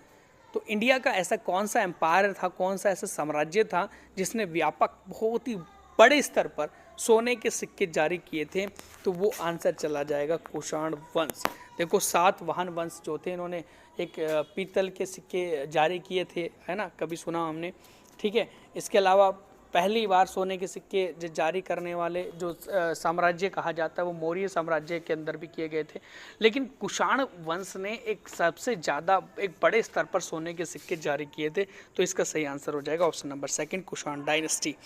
तो इंडिया का ऐसा कौन सा एम्पायर था, कौन सा ऐसा साम्राज्य था जिसने व्यापक बहुत ही बड़े स्तर पर सोने के सिक्के जारी किए थे। तो वो आंसर चला जाएगा कुषाण वंश। देखो सातवाहन वंश जो थे, इन्होंने एक पीतल के सिक्के जारी किए थे, है ना, कभी सुना हमने। ठीक है, इसके अलावा पहली बार सोने के सिक्के जारी करने वाले जो साम्राज्य कहा जाता है वो मौर्य साम्राज्य के अंदर भी किए गए थे। लेकिन कुषाण वंश ने एक सबसे ज़्यादा एक बड़े स्तर पर सोने के सिक्के जारी किए थे। तो इसका सही आंसर हो जाएगा option number second, Kushan dynasty.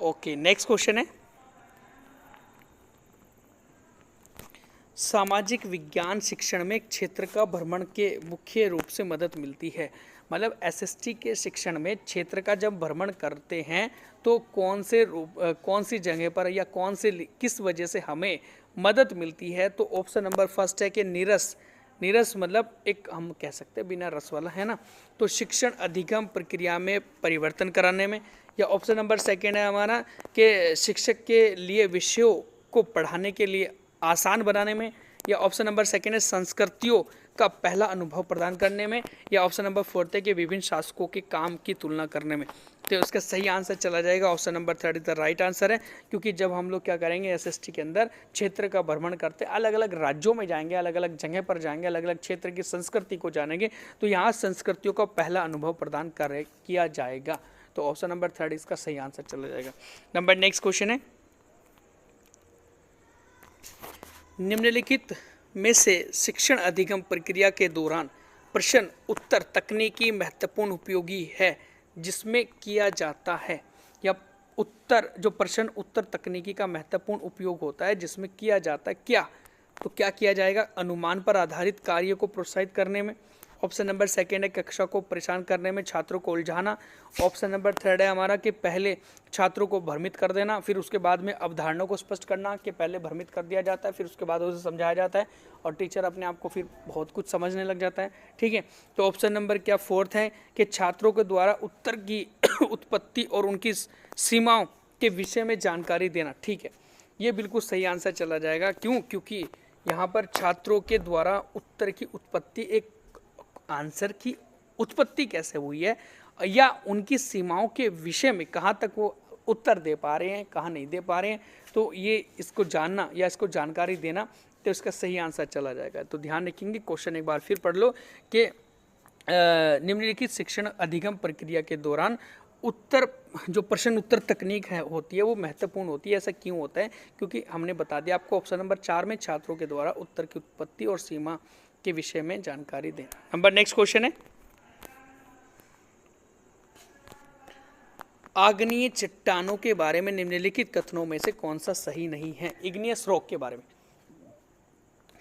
Okay, next question है, सामाजिक विज्ञान शिक्षण में क्षेत्र का भ्रमण के मुख्य रूप से मदद मिलती है। मतलब एसएसटी के शिक्षण में क्षेत्र का जब भ्रमण करते हैं तो कौन सी जगह पर या किस वजह से हमें मदद मिलती है। तो ऑप्शन नंबर फर्स्ट है कि नीरस मतलब एक हम कह सकते हैं बिना रस वाला, है ना। तो शिक्षण अधिगम प्रक्रिया में परिवर्तन कराने में, या ऑप्शन नंबर सेकेंड है हमारा कि शिक्षक के लिए विषयों को पढ़ाने के लिए आसान बनाने में, या ऑप्शन नंबर सेकेंड है संस्कृतियों का पहला अनुभव प्रदान करने में, या ऑप्शन नंबर फोर्थ है कि विभिन्न शासकों के काम की तुलना करने में। तो इसका सही आंसर चला जाएगा option number third is the right answer है। क्योंकि जब हम लोग क्या करेंगे एसएसटी के अंदर क्षेत्र का भ्रमण करते अलग अलग राज्यों में जाएंगे, अलग अलग जगह पर जाएंगे, अलग अलग क्षेत्र की संस्कृति को जानेंगे, तो यहाँ संस्कृतियों का पहला अनुभव प्रदान किया जाएगा। तो ऑप्शन नंबर थर्ड इसका सही आंसर चला जाएगा। नंबर नेक्स्ट क्वेश्चन है, निम्नलिखित में से शिक्षण अधिगम प्रक्रिया के दौरान प्रश्न उत्तर तकनीकी महत्वपूर्ण उपयोगी है जिसमें किया जाता है, या जो प्रश्न उत्तर तकनीकी का महत्वपूर्ण उपयोग होता है जिसमें किया जाता है क्या, तो क्या किया जाएगा, अनुमान पर आधारित कार्य को प्रोत्साहित करने में। ऑप्शन नंबर सेकेंड है कक्षा को परेशान करने में, छात्रों को उलझाना। ऑप्शन नंबर थर्ड है हमारा कि पहले छात्रों को भ्रमित कर देना, फिर उसके बाद में अवधारणा को स्पष्ट करना, कि पहले भ्रमित कर दिया जाता है फिर उसके बाद उसे समझाया जाता है और टीचर अपने आप को फिर बहुत कुछ समझने लग जाता है। ठीक है, तो ऑप्शन नंबर क्या फोर्थ है कि छात्रों के द्वारा उत्तर की उत्पत्ति और उनकी सीमाओं के विषय में जानकारी देना। ठीक है, ये बिल्कुल सही आंसर चला जाएगा। क्यों? क्योंकि यहाँ पर छात्रों के द्वारा उत्तर की उत्पत्ति, एक आंसर की उत्पत्ति कैसे हुई है या उनकी सीमाओं के विषय में कहाँ तक वो उत्तर दे पा रहे हैं, कहाँ नहीं दे पा रहे हैं, तो ये इसको जानना या इसको जानकारी देना, तो इसका सही आंसर चला जाएगा। तो ध्यान रखेंगे, क्वेश्चन एक बार फिर पढ़ लो कि निम्नलिखित शिक्षण अधिगम प्रक्रिया के दौरान जो प्रश्न उत्तर तकनीक होती है वो महत्वपूर्ण होती है। ऐसा क्यों होता है? क्योंकि हमने बता दिया आपको ऑप्शन नंबर 4 में छात्रों के द्वारा उत्तर की उत्पत्ति और सीमा के विषय में जानकारी देना। नंबर नेक्स्ट क्वेश्चन है, आग्नेय चट्टानों के बारे में निम्नलिखित कथनों में से कौन सा सही नहीं है? इग्नियस रॉक के बारे में।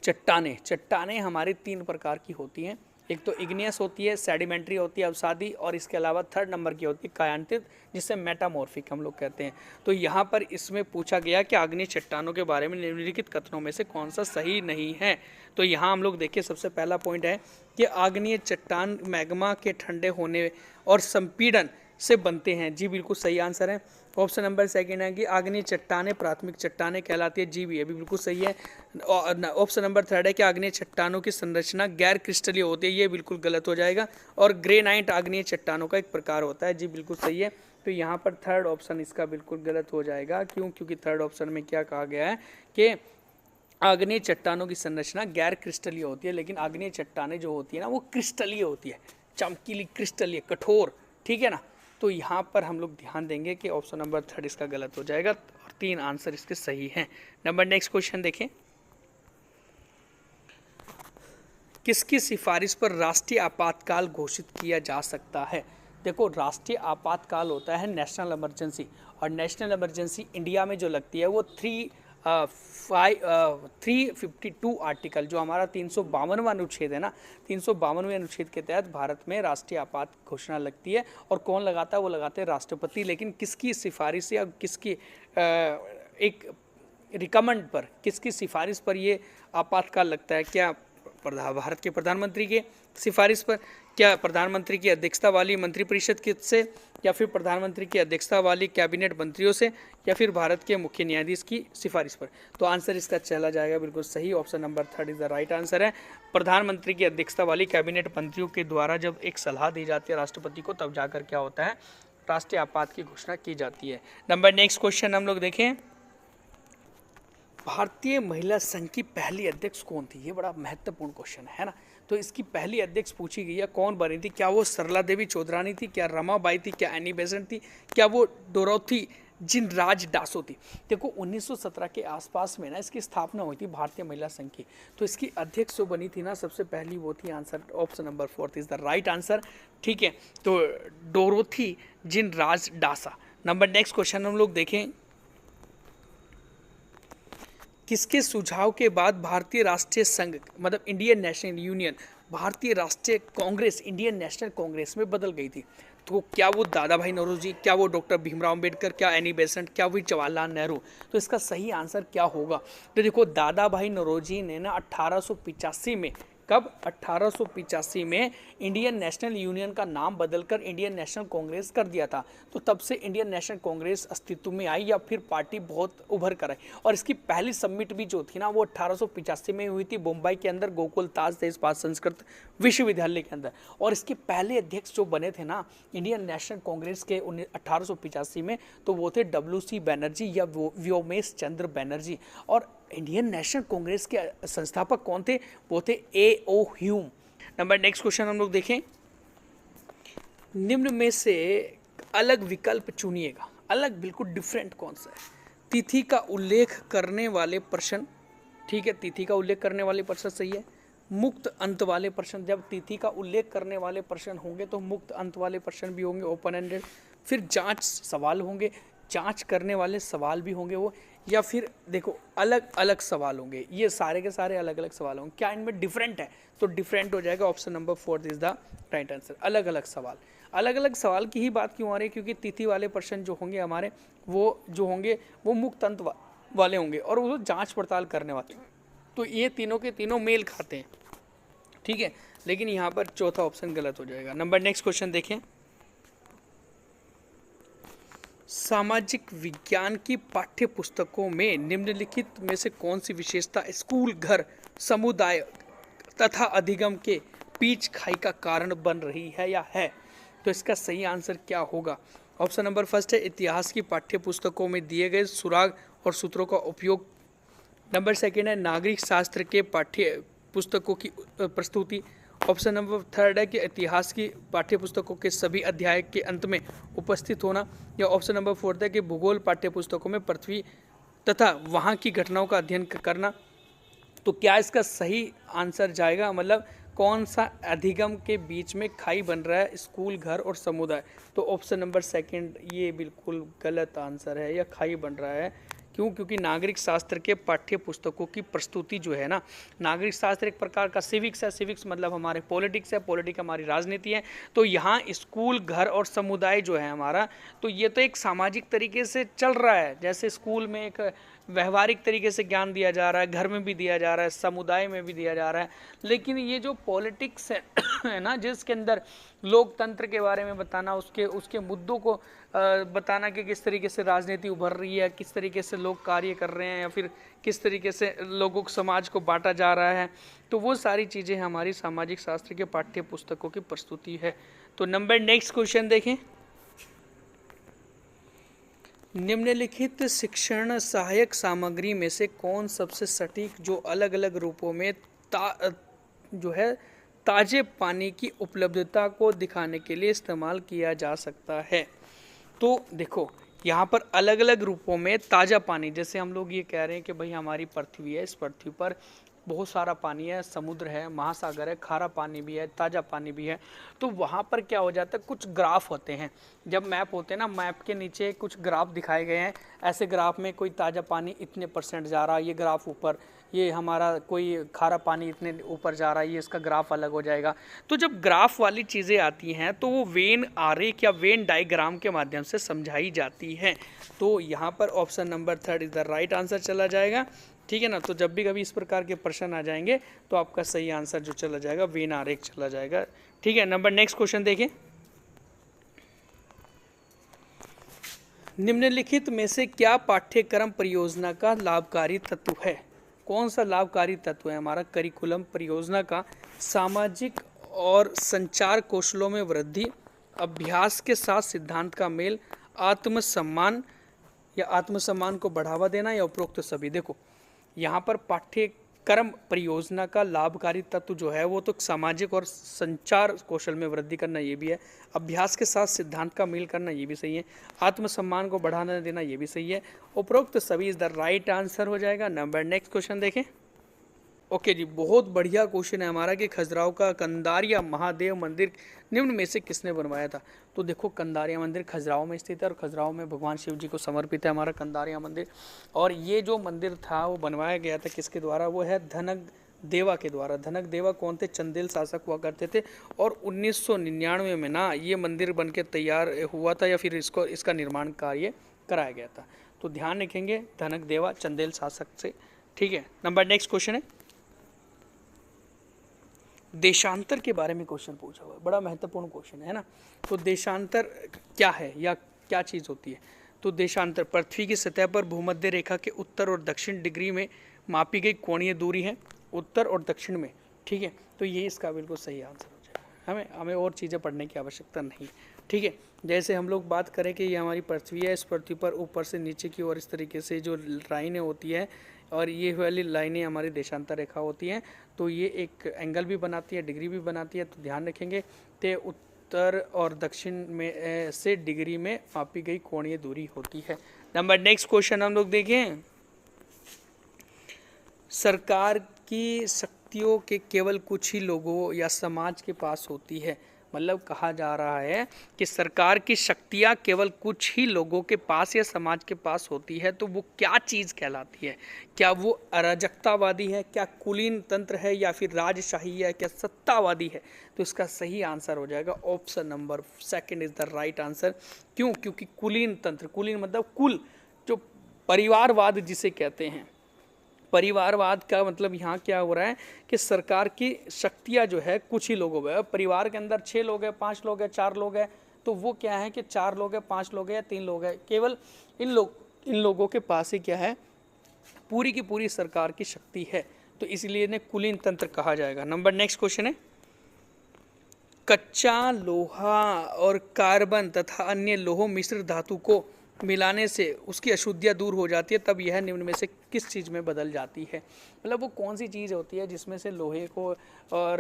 चट्टानें हमारी 3 प्रकार की होती हैं, एक तो इग्नियस होती है, सेडिमेंट्री होती है अवसादी, और इसके अलावा थर्ड नंबर की होती है कायांतित, जिसे मेटामॉर्फिक हम लोग कहते हैं। तो यहाँ पर इसमें पूछा गया कि आग्नेय चट्टानों के बारे में निम्नलिखित कथनों में से कौन सा सही नहीं है। तो यहाँ हम लोग देखिए, सबसे पहला पॉइंट है कि आग्नेय चट्टान मैग्मा के ठंडे होने और संपीड़न से बनते हैं। जी बिल्कुल सही आंसर है। ऑप्शन नंबर सेकेंड है कि आग्नेय चट्टानें प्राथमिक चट्टानें कहलाती है। जी भी ये भी बिल्कुल सही है। ऑप्शन नंबर थर्ड है कि आग्नेय चट्टानों की संरचना गैर क्रिस्टलीय होती है। ये बिल्कुल गलत हो जाएगा। और ग्रेनाइट आग्नेय चट्टानों का एक प्रकार होता है। जी बिल्कुल सही है। तो यहाँ पर थर्ड ऑप्शन इसका बिल्कुल गलत हो जाएगा। क्यों? क्योंकि थर्ड ऑप्शन में क्या कहा गया है कि आग्नेय चट्टानों की संरचना गैर क्रिस्टलीय होती है, लेकिन आग्नेय चट्टानें जो होती है ना वो क्रिस्टलीय होती है, चमकीली, क्रिस्टलीय, कठोर। ठीक है ना। तो यहाँ पर हम लोग ध्यान देंगे कि ऑप्शन नंबर थर्ड इसका गलत हो जाएगा और 3 आंसर इसके सही हैं। नंबर नेक्स्ट क्वेश्चन देखें, किसकी सिफारिश पर राष्ट्रीय आपातकाल घोषित किया जा सकता है? देखो, राष्ट्रीय आपातकाल होता है नेशनल इमरजेंसी, और नेशनल इमरजेंसी इंडिया में जो लगती है वो 352 आर्टिकल, जो हमारा 352वां अनुच्छेद है ना, 352वें अनुच्छेद के तहत भारत में राष्ट्रीय आपात घोषणा लगती है। और कौन लगाता है? वो लगाते हैं राष्ट्रपति। लेकिन किसकी सिफारिश या किसकी एक रिकमेंड पर, किसकी सिफारिश पर ये आपातकाल लगता है? क्या भारत के प्रधानमंत्री के सिफारिश पर, क्या प्रधानमंत्री की अध्यक्षता वाली मंत्रिपरिषद से, या फिर प्रधानमंत्री की अध्यक्षता वाली कैबिनेट मंत्रियों से, या फिर भारत के मुख्य न्यायाधीश की सिफारिश पर? तो आंसर इसका चला जाएगा बिल्कुल सही। Option number third is the right answer है। प्रधानमंत्री की अध्यक्षता वाली कैबिनेट मंत्रियों के द्वारा जब एक सलाह दी जाती है राष्ट्रपति को, तब जाकर क्या होता है? राष्ट्रीय आपात की घोषणा की जाती है। नंबर नेक्स्ट क्वेश्चन हम लोग देखें, भारतीय महिला संघ की पहली अध्यक्ष कौन थी? ये बड़ा महत्वपूर्ण क्वेश्चन है ना। तो इसकी पहली अध्यक्ष पूछी गई है कौन बनी थी, क्या वो सरला देवी चौधरानी थी, क्या रमाबाई थी, क्या एनी बेसेंट थी, क्या वो डोरोथी जिनराज डासो थी। देखो 1917 के आसपास में ना इसकी स्थापना हुई थी भारतीय महिला संघ की। तो इसकी अध्यक्ष जो बनी थी ना सबसे पहली वो थी, answer option number 4 is the right answer. ठीक है, तो Dorothy Jinraj Dasa. Number next question हम लोग देखें, किसके सुझाव के बाद भारतीय राष्ट्रीय संघ मतलब इंडियन नेशनल यूनियन भारतीय राष्ट्रीय कांग्रेस इंडियन नेशनल कांग्रेस में बदल गई थी? तो क्या वो दादा भाई नौरोजी, क्या वो डॉक्टर भीमराव अंबेडकर, क्या एनी बेसेंट, क्या वो जवाहरलाल नेहरू? तो इसका सही आंसर क्या होगा? तो देखो दादा भाई नौरोजी ने ना 1885 में, कब 1885 में इंडियन नेशनल यूनियन का नाम बदलकर इंडियन नेशनल कांग्रेस कर दिया था। तो तब से इंडियन नेशनल कांग्रेस अस्तित्व में आई या फिर पार्टी बहुत उभर कर आई। और इसकी पहली समिट भी जो थी ना वो 1885 में हुई थी मुंबई के अंदर गोकुल ताज देशपाल संस्कृत विश्वविद्यालय के अंदर। और इसके पहले अध्यक्ष जो बने थे ना इंडियन नेशनल कांग्रेस के 1885 में, तो वो थे WC बनर्जी या व्योमेश चंद्र बनर्जी। और इंडियन नेशनल कांग्रेस के संस्थापक कौन थे? वो थे A.O. Hume. Number next question हम लोग देखें, निम्न में से अलग विकल्प चुनिएगा, अलग बिल्कुल डिफरेंट कौन सा है? तिथि का उल्लेख करने वाले प्रश्न, ठीक है, तिथि का उल्लेख करने वाले प्रश्न सही है। मुक्त अंत वाले प्रश्न, जब तिथि का उल्लेख करने वाले प्रश्न होंगे तो मुक्त अंत वाले प्रश्न भी होंगे, ओपन एंडेड। फिर जांच सवाल होंगे, जांच करने वाले सवाल भी होंगे वो, या फिर देखो अलग अलग सवाल होंगे। ये सारे के सारे अलग अलग सवाल होंगे। क्या इनमें डिफरेंट है? तो डिफरेंट हो जाएगा, option number 4 is the right answer. अलग अलग सवाल, अलग अलग सवाल की ही बात क्यों आ रही है? क्योंकि तिथि वाले प्रश्न जो होंगे हमारे वो जो होंगे वो मुक्त अंत वाले होंगे और वो जांच पड़ताल करने वाले। तो ये तीनों के तीनों मेल खाते हैं, ठीक है। लेकिन यहाँ पर चौथा ऑप्शन गलत हो जाएगा। नंबर नेक्स्ट क्वेश्चन देखें, सामाजिक विज्ञान की पाठ्य पुस्तकों में निम्नलिखित में से कौन सी विशेषता स्कूल, घर, समुदाय तथा अधिगम के बीच खाई का कारण बन रही है या है? तो इसका सही आंसर क्या होगा? ऑप्शन नंबर फर्स्ट है इतिहास की पाठ्य पुस्तकों में दिए गए सुराग और सूत्रों का उपयोग। नंबर सेकेंड है नागरिक शास्त्र के पाठ्य पुस्तकों की प्रस्तुति। ऑप्शन नंबर थर्ड है कि इतिहास की पाठ्य पुस्तकों के सभी अध्याय के अंत में उपस्थित होना। या ऑप्शन नंबर फोर्थ है कि भूगोल पाठ्य पुस्तकों में पृथ्वी तथा वहाँ की घटनाओं का अध्ययन करना। तो क्या इसका सही आंसर जाएगा, मतलब कौन सा अधिगम के बीच में खाई बन रहा है? स्कूल, घर और समुदाय। तो ऑप्शन नंबर सेकंड ये बिल्कुल गलत आंसर है, या खाई बन रहा है। क्यों? क्योंकि नागरिक शास्त्र के पाठ्य पुस्तकों की प्रस्तुति जो है ना, नागरिक शास्त्र एक प्रकार का सिविक्स है, सिविक्स मतलब हमारे पॉलिटिक्स है, पॉलिटिक्स हमारी राजनीति है। तो यहाँ स्कूल, घर और समुदाय जो है हमारा, तो ये तो एक सामाजिक तरीके से चल रहा है। जैसे स्कूल में एक व्यवहारिक तरीके से ज्ञान दिया जा रहा है, घर में भी दिया जा रहा है, समुदाय में भी दिया जा रहा है। लेकिन ये जो पॉलिटिक्स है ना, जिसके अंदर लोकतंत्र के बारे में बताना, उसके मुद्दों को बताना कि किस तरीके से राजनीति उभर रही है, किस तरीके से लोग कार्य कर रहे हैं, या फिर किस तरीके से लोगों को, समाज को बांटा जा रहा है, तो वो सारी चीज़ें हमारी सामाजिक शास्त्र के पाठ्य पुस्तकों की प्रस्तुति है। तो नंबर नेक्स्ट क्वेश्चन देखें, निम्नलिखित शिक्षण सहायक सामग्री में से कौन सबसे सटीक जो अलग अलग रूपों में ताजे पानी की उपलब्धता को दिखाने के लिए इस्तेमाल किया जा सकता है? तो देखो यहाँ पर अलग अलग रूपों में ताज़ा पानी, जैसे हम लोग ये कह रहे हैं कि भाई हमारी पृथ्वी है, इस पृथ्वी पर बहुत सारा पानी है, समुद्र है, महासागर है, खारा पानी भी है, ताज़ा पानी भी है। तो वहाँ पर क्या हो जाता है, कुछ ग्राफ होते हैं, जब मैप होते हैं ना, मैप के नीचे कुछ ग्राफ दिखाए गए हैं। ऐसे ग्राफ में कोई ताज़ा पानी इतने % जा रहा है, ये ग्राफ ऊपर, ये हमारा कोई खारा पानी इतने ऊपर जा रहा है, ये इसका ग्राफ अलग हो जाएगा। तो जब ग्राफ वाली चीज़ें आती हैं तो वो वेन आरेख या वेन डायग्राम के माध्यम से समझाई जाती हैं। तो यहाँ पर option number 3 is the right answer चला जाएगा, ठीक है ना। तो जब भी कभी इस प्रकार के प्रश्न आ जाएंगे तो आपका सही आंसर जो चला जाएगा वेन आरेख चला जाएगा, ठीक है। नंबर नेक्स्ट क्वेश्चन देखें, निम्नलिखित में से क्या पाठ्यक्रम परियोजना का लाभकारी तत्व है? कौन सा लाभकारी तत्व है हमारा करिकुलम परियोजना का? सामाजिक और संचार कौशलों में वृद्धि, अभ्यास के साथ सिद्धांत का मेल, आत्मसम्मान को बढ़ावा देना, या उपरोक्त सभी। देखो यहाँ पर कर्म परियोजना का लाभकारी तत्व जो है वो तो सामाजिक और संचार कौशल में वृद्धि करना ये भी है। अभ्यास के साथ सिद्धांत का मेल करना ये भी सही है। आत्मसम्मान को बढ़ाना देना ये भी सही है। उपरोक्त सभी इज द राइट आंसर हो जाएगा। नंबर नेक्स्ट क्वेश्चन देखें। ओके जी, बहुत बढ़िया क्वेश्चन है हमारा कि खजुराहो का कंदारिया महादेव मंदिर निम्न में से किसने बनवाया था। तो देखो, कंदारिया मंदिर खजुराहो में स्थित है और खजुराहो में भगवान शिव जी को समर्पित है हमारा कंदारिया मंदिर। और ये जो मंदिर था वो बनवाया गया था किसके द्वारा, वो है धनक देवा के द्वारा। धनक देवा कौन थे, चंदेल शासक हुआ करते थे। और 1999 में ना ये मंदिर बन के तैयार हुआ था, या फिर इसका निर्माण कार्य कराया गया था। तो ध्यान रखेंगे, धनक देवा चंदेल शासक से। ठीक है, नंबर नेक्स्ट क्वेश्चन है, देशांतर के बारे में क्वेश्चन पूछा हुआ है, बड़ा महत्वपूर्ण क्वेश्चन है ना। तो देशांतर क्या है या क्या चीज़ होती है। तो देशांतर पृथ्वी की सतह पर भूमध्य रेखा के उत्तर और दक्षिण डिग्री में मापी गई कोणीय दूरी है, उत्तर और दक्षिण में। ठीक है, तो ये इसका बिल्कुल सही आंसर हो जाएगा। हमें और चीज़ें पढ़ने की आवश्यकता नहीं। ठीक है, जैसे हम लोग बात करें कि ये हमारी पृथ्वी है, इस पृथ्वी पर ऊपर से नीचे की ओर इस तरीके से जो लाइनें होती है और ये वाली लाइनें हमारी देशांतर रेखा होती हैं। तो ये एक एंगल भी बनाती है, डिग्री भी बनाती है। तो ध्यान रखेंगे ते उत्तर और दक्षिण में से डिग्री में मापी गई कोणीय दूरी होती है। नंबर नेक्स्ट क्वेश्चन हम लोग देखें, सरकार की शक्तियों के केवल कुछ ही लोगों या समाज के पास होती है। मतलब कहा जा रहा है कि सरकार की शक्तियाँ केवल कुछ ही लोगों के पास या समाज के पास होती है। तो वो क्या चीज़ कहलाती है, क्या वो अराजकतावादी है, क्या कुलीन तंत्र है, या फिर राजशाही है, क्या सत्तावादी है। तो इसका सही आंसर हो जाएगा option number second is the right answer. क्यों, क्योंकि कुलीन तंत्र, कुलीन मतलब कुल, जो परिवारवाद जिसे कहते हैं। परिवारवाद का मतलब यहाँ क्या हो रहा है कि सरकार की शक्तियाँ जो है कुछ ही लोगों में, परिवार के अंदर 6 लोग हैं, 5 लोग हैं, 4 लोग हैं, तो वो क्या है कि 4 लोग हैं, 5 लोग हैं या 3 लोग हैं, केवल इन लोगों के पास ही क्या है, पूरी की पूरी सरकार की शक्ति है। तो इसलिए इन्हें कुलीन तंत्र कहा जाएगा। नंबर नेक्स्ट क्वेश्चन है, कच्चा लोहा और कार्बन तथा अन्य लोह मिश्र धातु को मिलाने से उसकी अशुद्धियाँ दूर हो जाती है, तब यह निम्न में से किस चीज़ में बदल जाती है। मतलब वो कौन सी चीज़ होती है जिसमें से लोहे को और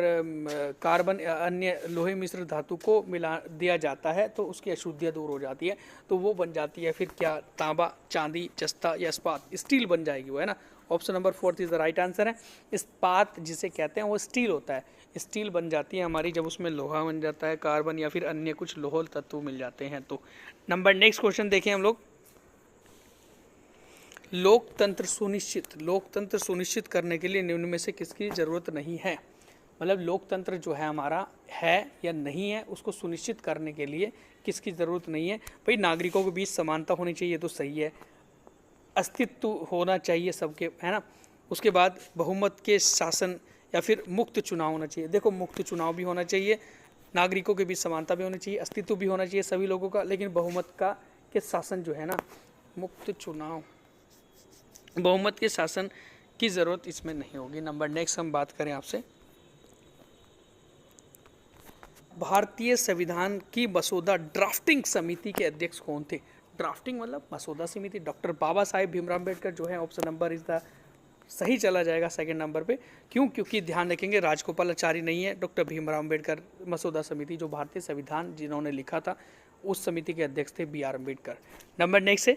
कार्बन अन्य लोहे मिश्र धातु को मिला दिया जाता है तो उसकी अशुद्धियाँ दूर हो जाती है। तो वो बन जाती है फिर क्या, तांबा, चांदी, जस्ता या इस्पात, स्टील बन जाएगी वो, है ना। Option number 4 is the right answer है। इस्पात जिसे कहते हैं वो स्टील होता है, स्टील बन जाती है हमारी जब उसमें लोहा बन जाता है, कार्बन या फिर अन्य कुछ लोह तत्व मिल जाते हैं। तो नंबर नेक्स्ट क्वेश्चन देखें हम लोग, लोकतंत्र सुनिश्चित करने के लिए निम्न में से किसकी जरूरत नहीं है। मतलब लोकतंत्र जो है हमारा है या नहीं है, उसको सुनिश्चित करने के लिए किसकी ज़रूरत नहीं है। भाई नागरिकों के बीच समानता होनी चाहिए, तो सही है। अस्तित्व होना चाहिए सबके, है ना। उसके बाद बहुमत के शासन या फिर मुक्त चुनाव होना चाहिए। देखो, मुक्त चुनाव भी होना चाहिए, नागरिकों के बीच समानता भी होनी चाहिए, अस्तित्व भी होना चाहिए सभी लोगों का, लेकिन बहुमत का के शासन जो है ना, मुक्त चुनाव, बहुमत के शासन की ज़रूरत इसमें नहीं होगी। नंबर नेक्स्ट हम बात करें आपसे, भारतीय संविधान की मसौदा ड्राफ्टिंग समिति के अध्यक्ष कौन थे। ड्राफ्टिंग मतलब मसौदा समिति, डॉक्टर बाबा साहेब भीमराव अम्बेडकर जो है। ऑप्शन नंबर इज द सही चला जाएगा सेकंड नंबर पे। क्यों, क्योंकि ध्यान रखेंगे राजगोपालाचारी नहीं है, डॉक्टर भीमराव अम्बेडकर मसौदा समिति जो भारतीय संविधान जिन्होंने लिखा था उस समिति के अध्यक्ष थे B R Ambedkar. Number next है,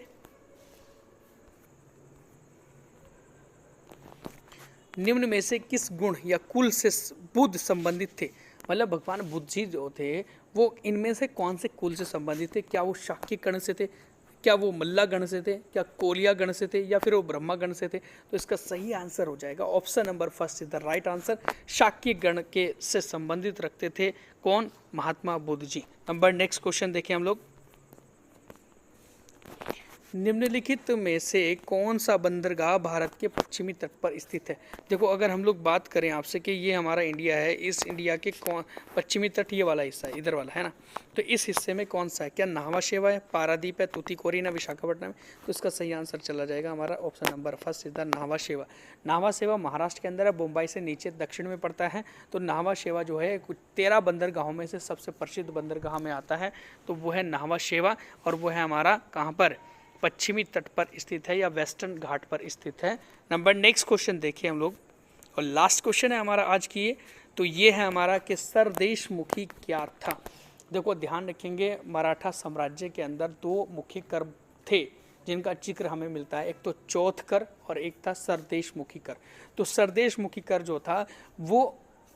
निम्न में से किस गुण या कुल से बुद्ध संबंधित थे। मतलब भगवान बुद्ध जी जो थे वो इनमें से कौन से कुल से संबंधित थे। क्या वो शाक्य गण से थे, क्या वो मल्ला गण से थे, क्या कोलिया गण से थे, या फिर वो ब्रह्मा गण से थे। तो इसका सही आंसर हो जाएगा option number first is the right answer. Shakya गण के से संबंधित रखते थे कौन, Mahatma Buddha ji. Number next question देखें हम लोग, निम्नलिखित में से कौन सा बंदरगाह भारत के पश्चिमी तट पर स्थित है। देखो, अगर हम लोग बात करें आपसे कि ये हमारा इंडिया है, इस इंडिया के कौन पश्चिमी तट ये वाला हिस्सा है, इधर वाला है ना, तो इस हिस्से में कौन सा है, क्या नाहवा शेवा है, पारादीप है, तूतीकोरिन है, विशाखापट्टनम है। तो इसका सही आंसर चला जाएगा हमारा ऑप्शन नंबर फर्स्ट इधर नाहवा शेवा। नाहवा शेवा महाराष्ट्र के अंदर है, मुंबई से नीचे दक्षिण में पड़ता है। तो नाहवा शेवा जो है कुछ 13 बंदरगाहों में से सबसे प्रसिद्ध बंदरगाह में आता है, तो वो है नाहवा शेवा, और वो है हमारा कहाँ पर, पश्चिमी तट पर स्थित है या वेस्टर्न घाट पर स्थित है। नंबर नेक्स्ट क्वेश्चन देखिए हम लोग, और लास्ट क्वेश्चन है हमारा आज की ये, तो ये है हमारा कि सरदेशमुखी क्या था। देखो ध्यान रखेंगे, मराठा साम्राज्य के अंदर दो मुख्य कर थे जिनका जिक्र हमें मिलता है, एक तो चौथ कर और एक था सरदेशमुखी कर। तो सरदेशमुखी कर जो था वो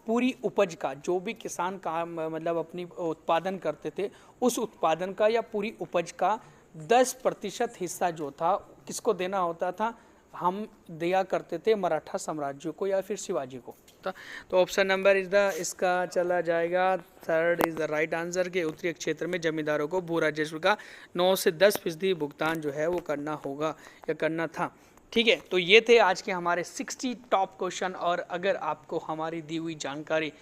पूरी उपज का, जो भी किसान का मतलब अपनी उत्पादन करते थे उस उत्पादन का या पूरी उपज का 10% हिस्सा जो था किसको देना होता था, हम दिया करते थे मराठा साम्राज्य को या फिर शिवाजी को। तो ऑप्शन नंबर इज द इसका चला जाएगा, third is the right answer के उत्तरी क्षेत्र में जमींदारों को भू राजस्व का 9 से 10% भुगतान जो है वो करना होगा या करना था। ठीक है, तो ये थे आज के हमारे 60 टॉप क्वेश्चन। और अगर आपको हमारी दी हुई जानकारी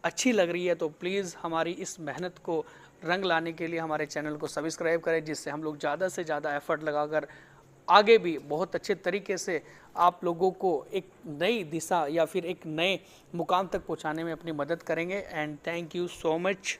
अच्छी लग रही है तो प्लीज़ हमारी इस मेहनत को रंग लाने के लिए हमारे चैनल को सब्सक्राइब करें, जिससे हम लोग ज़्यादा से ज़्यादा एफर्ट लगाकर आगे भी बहुत अच्छे तरीके से आप लोगों को एक नई दिशा या फिर एक नए मुकाम तक पहुंचाने में अपनी मदद करेंगे। And thank you so much.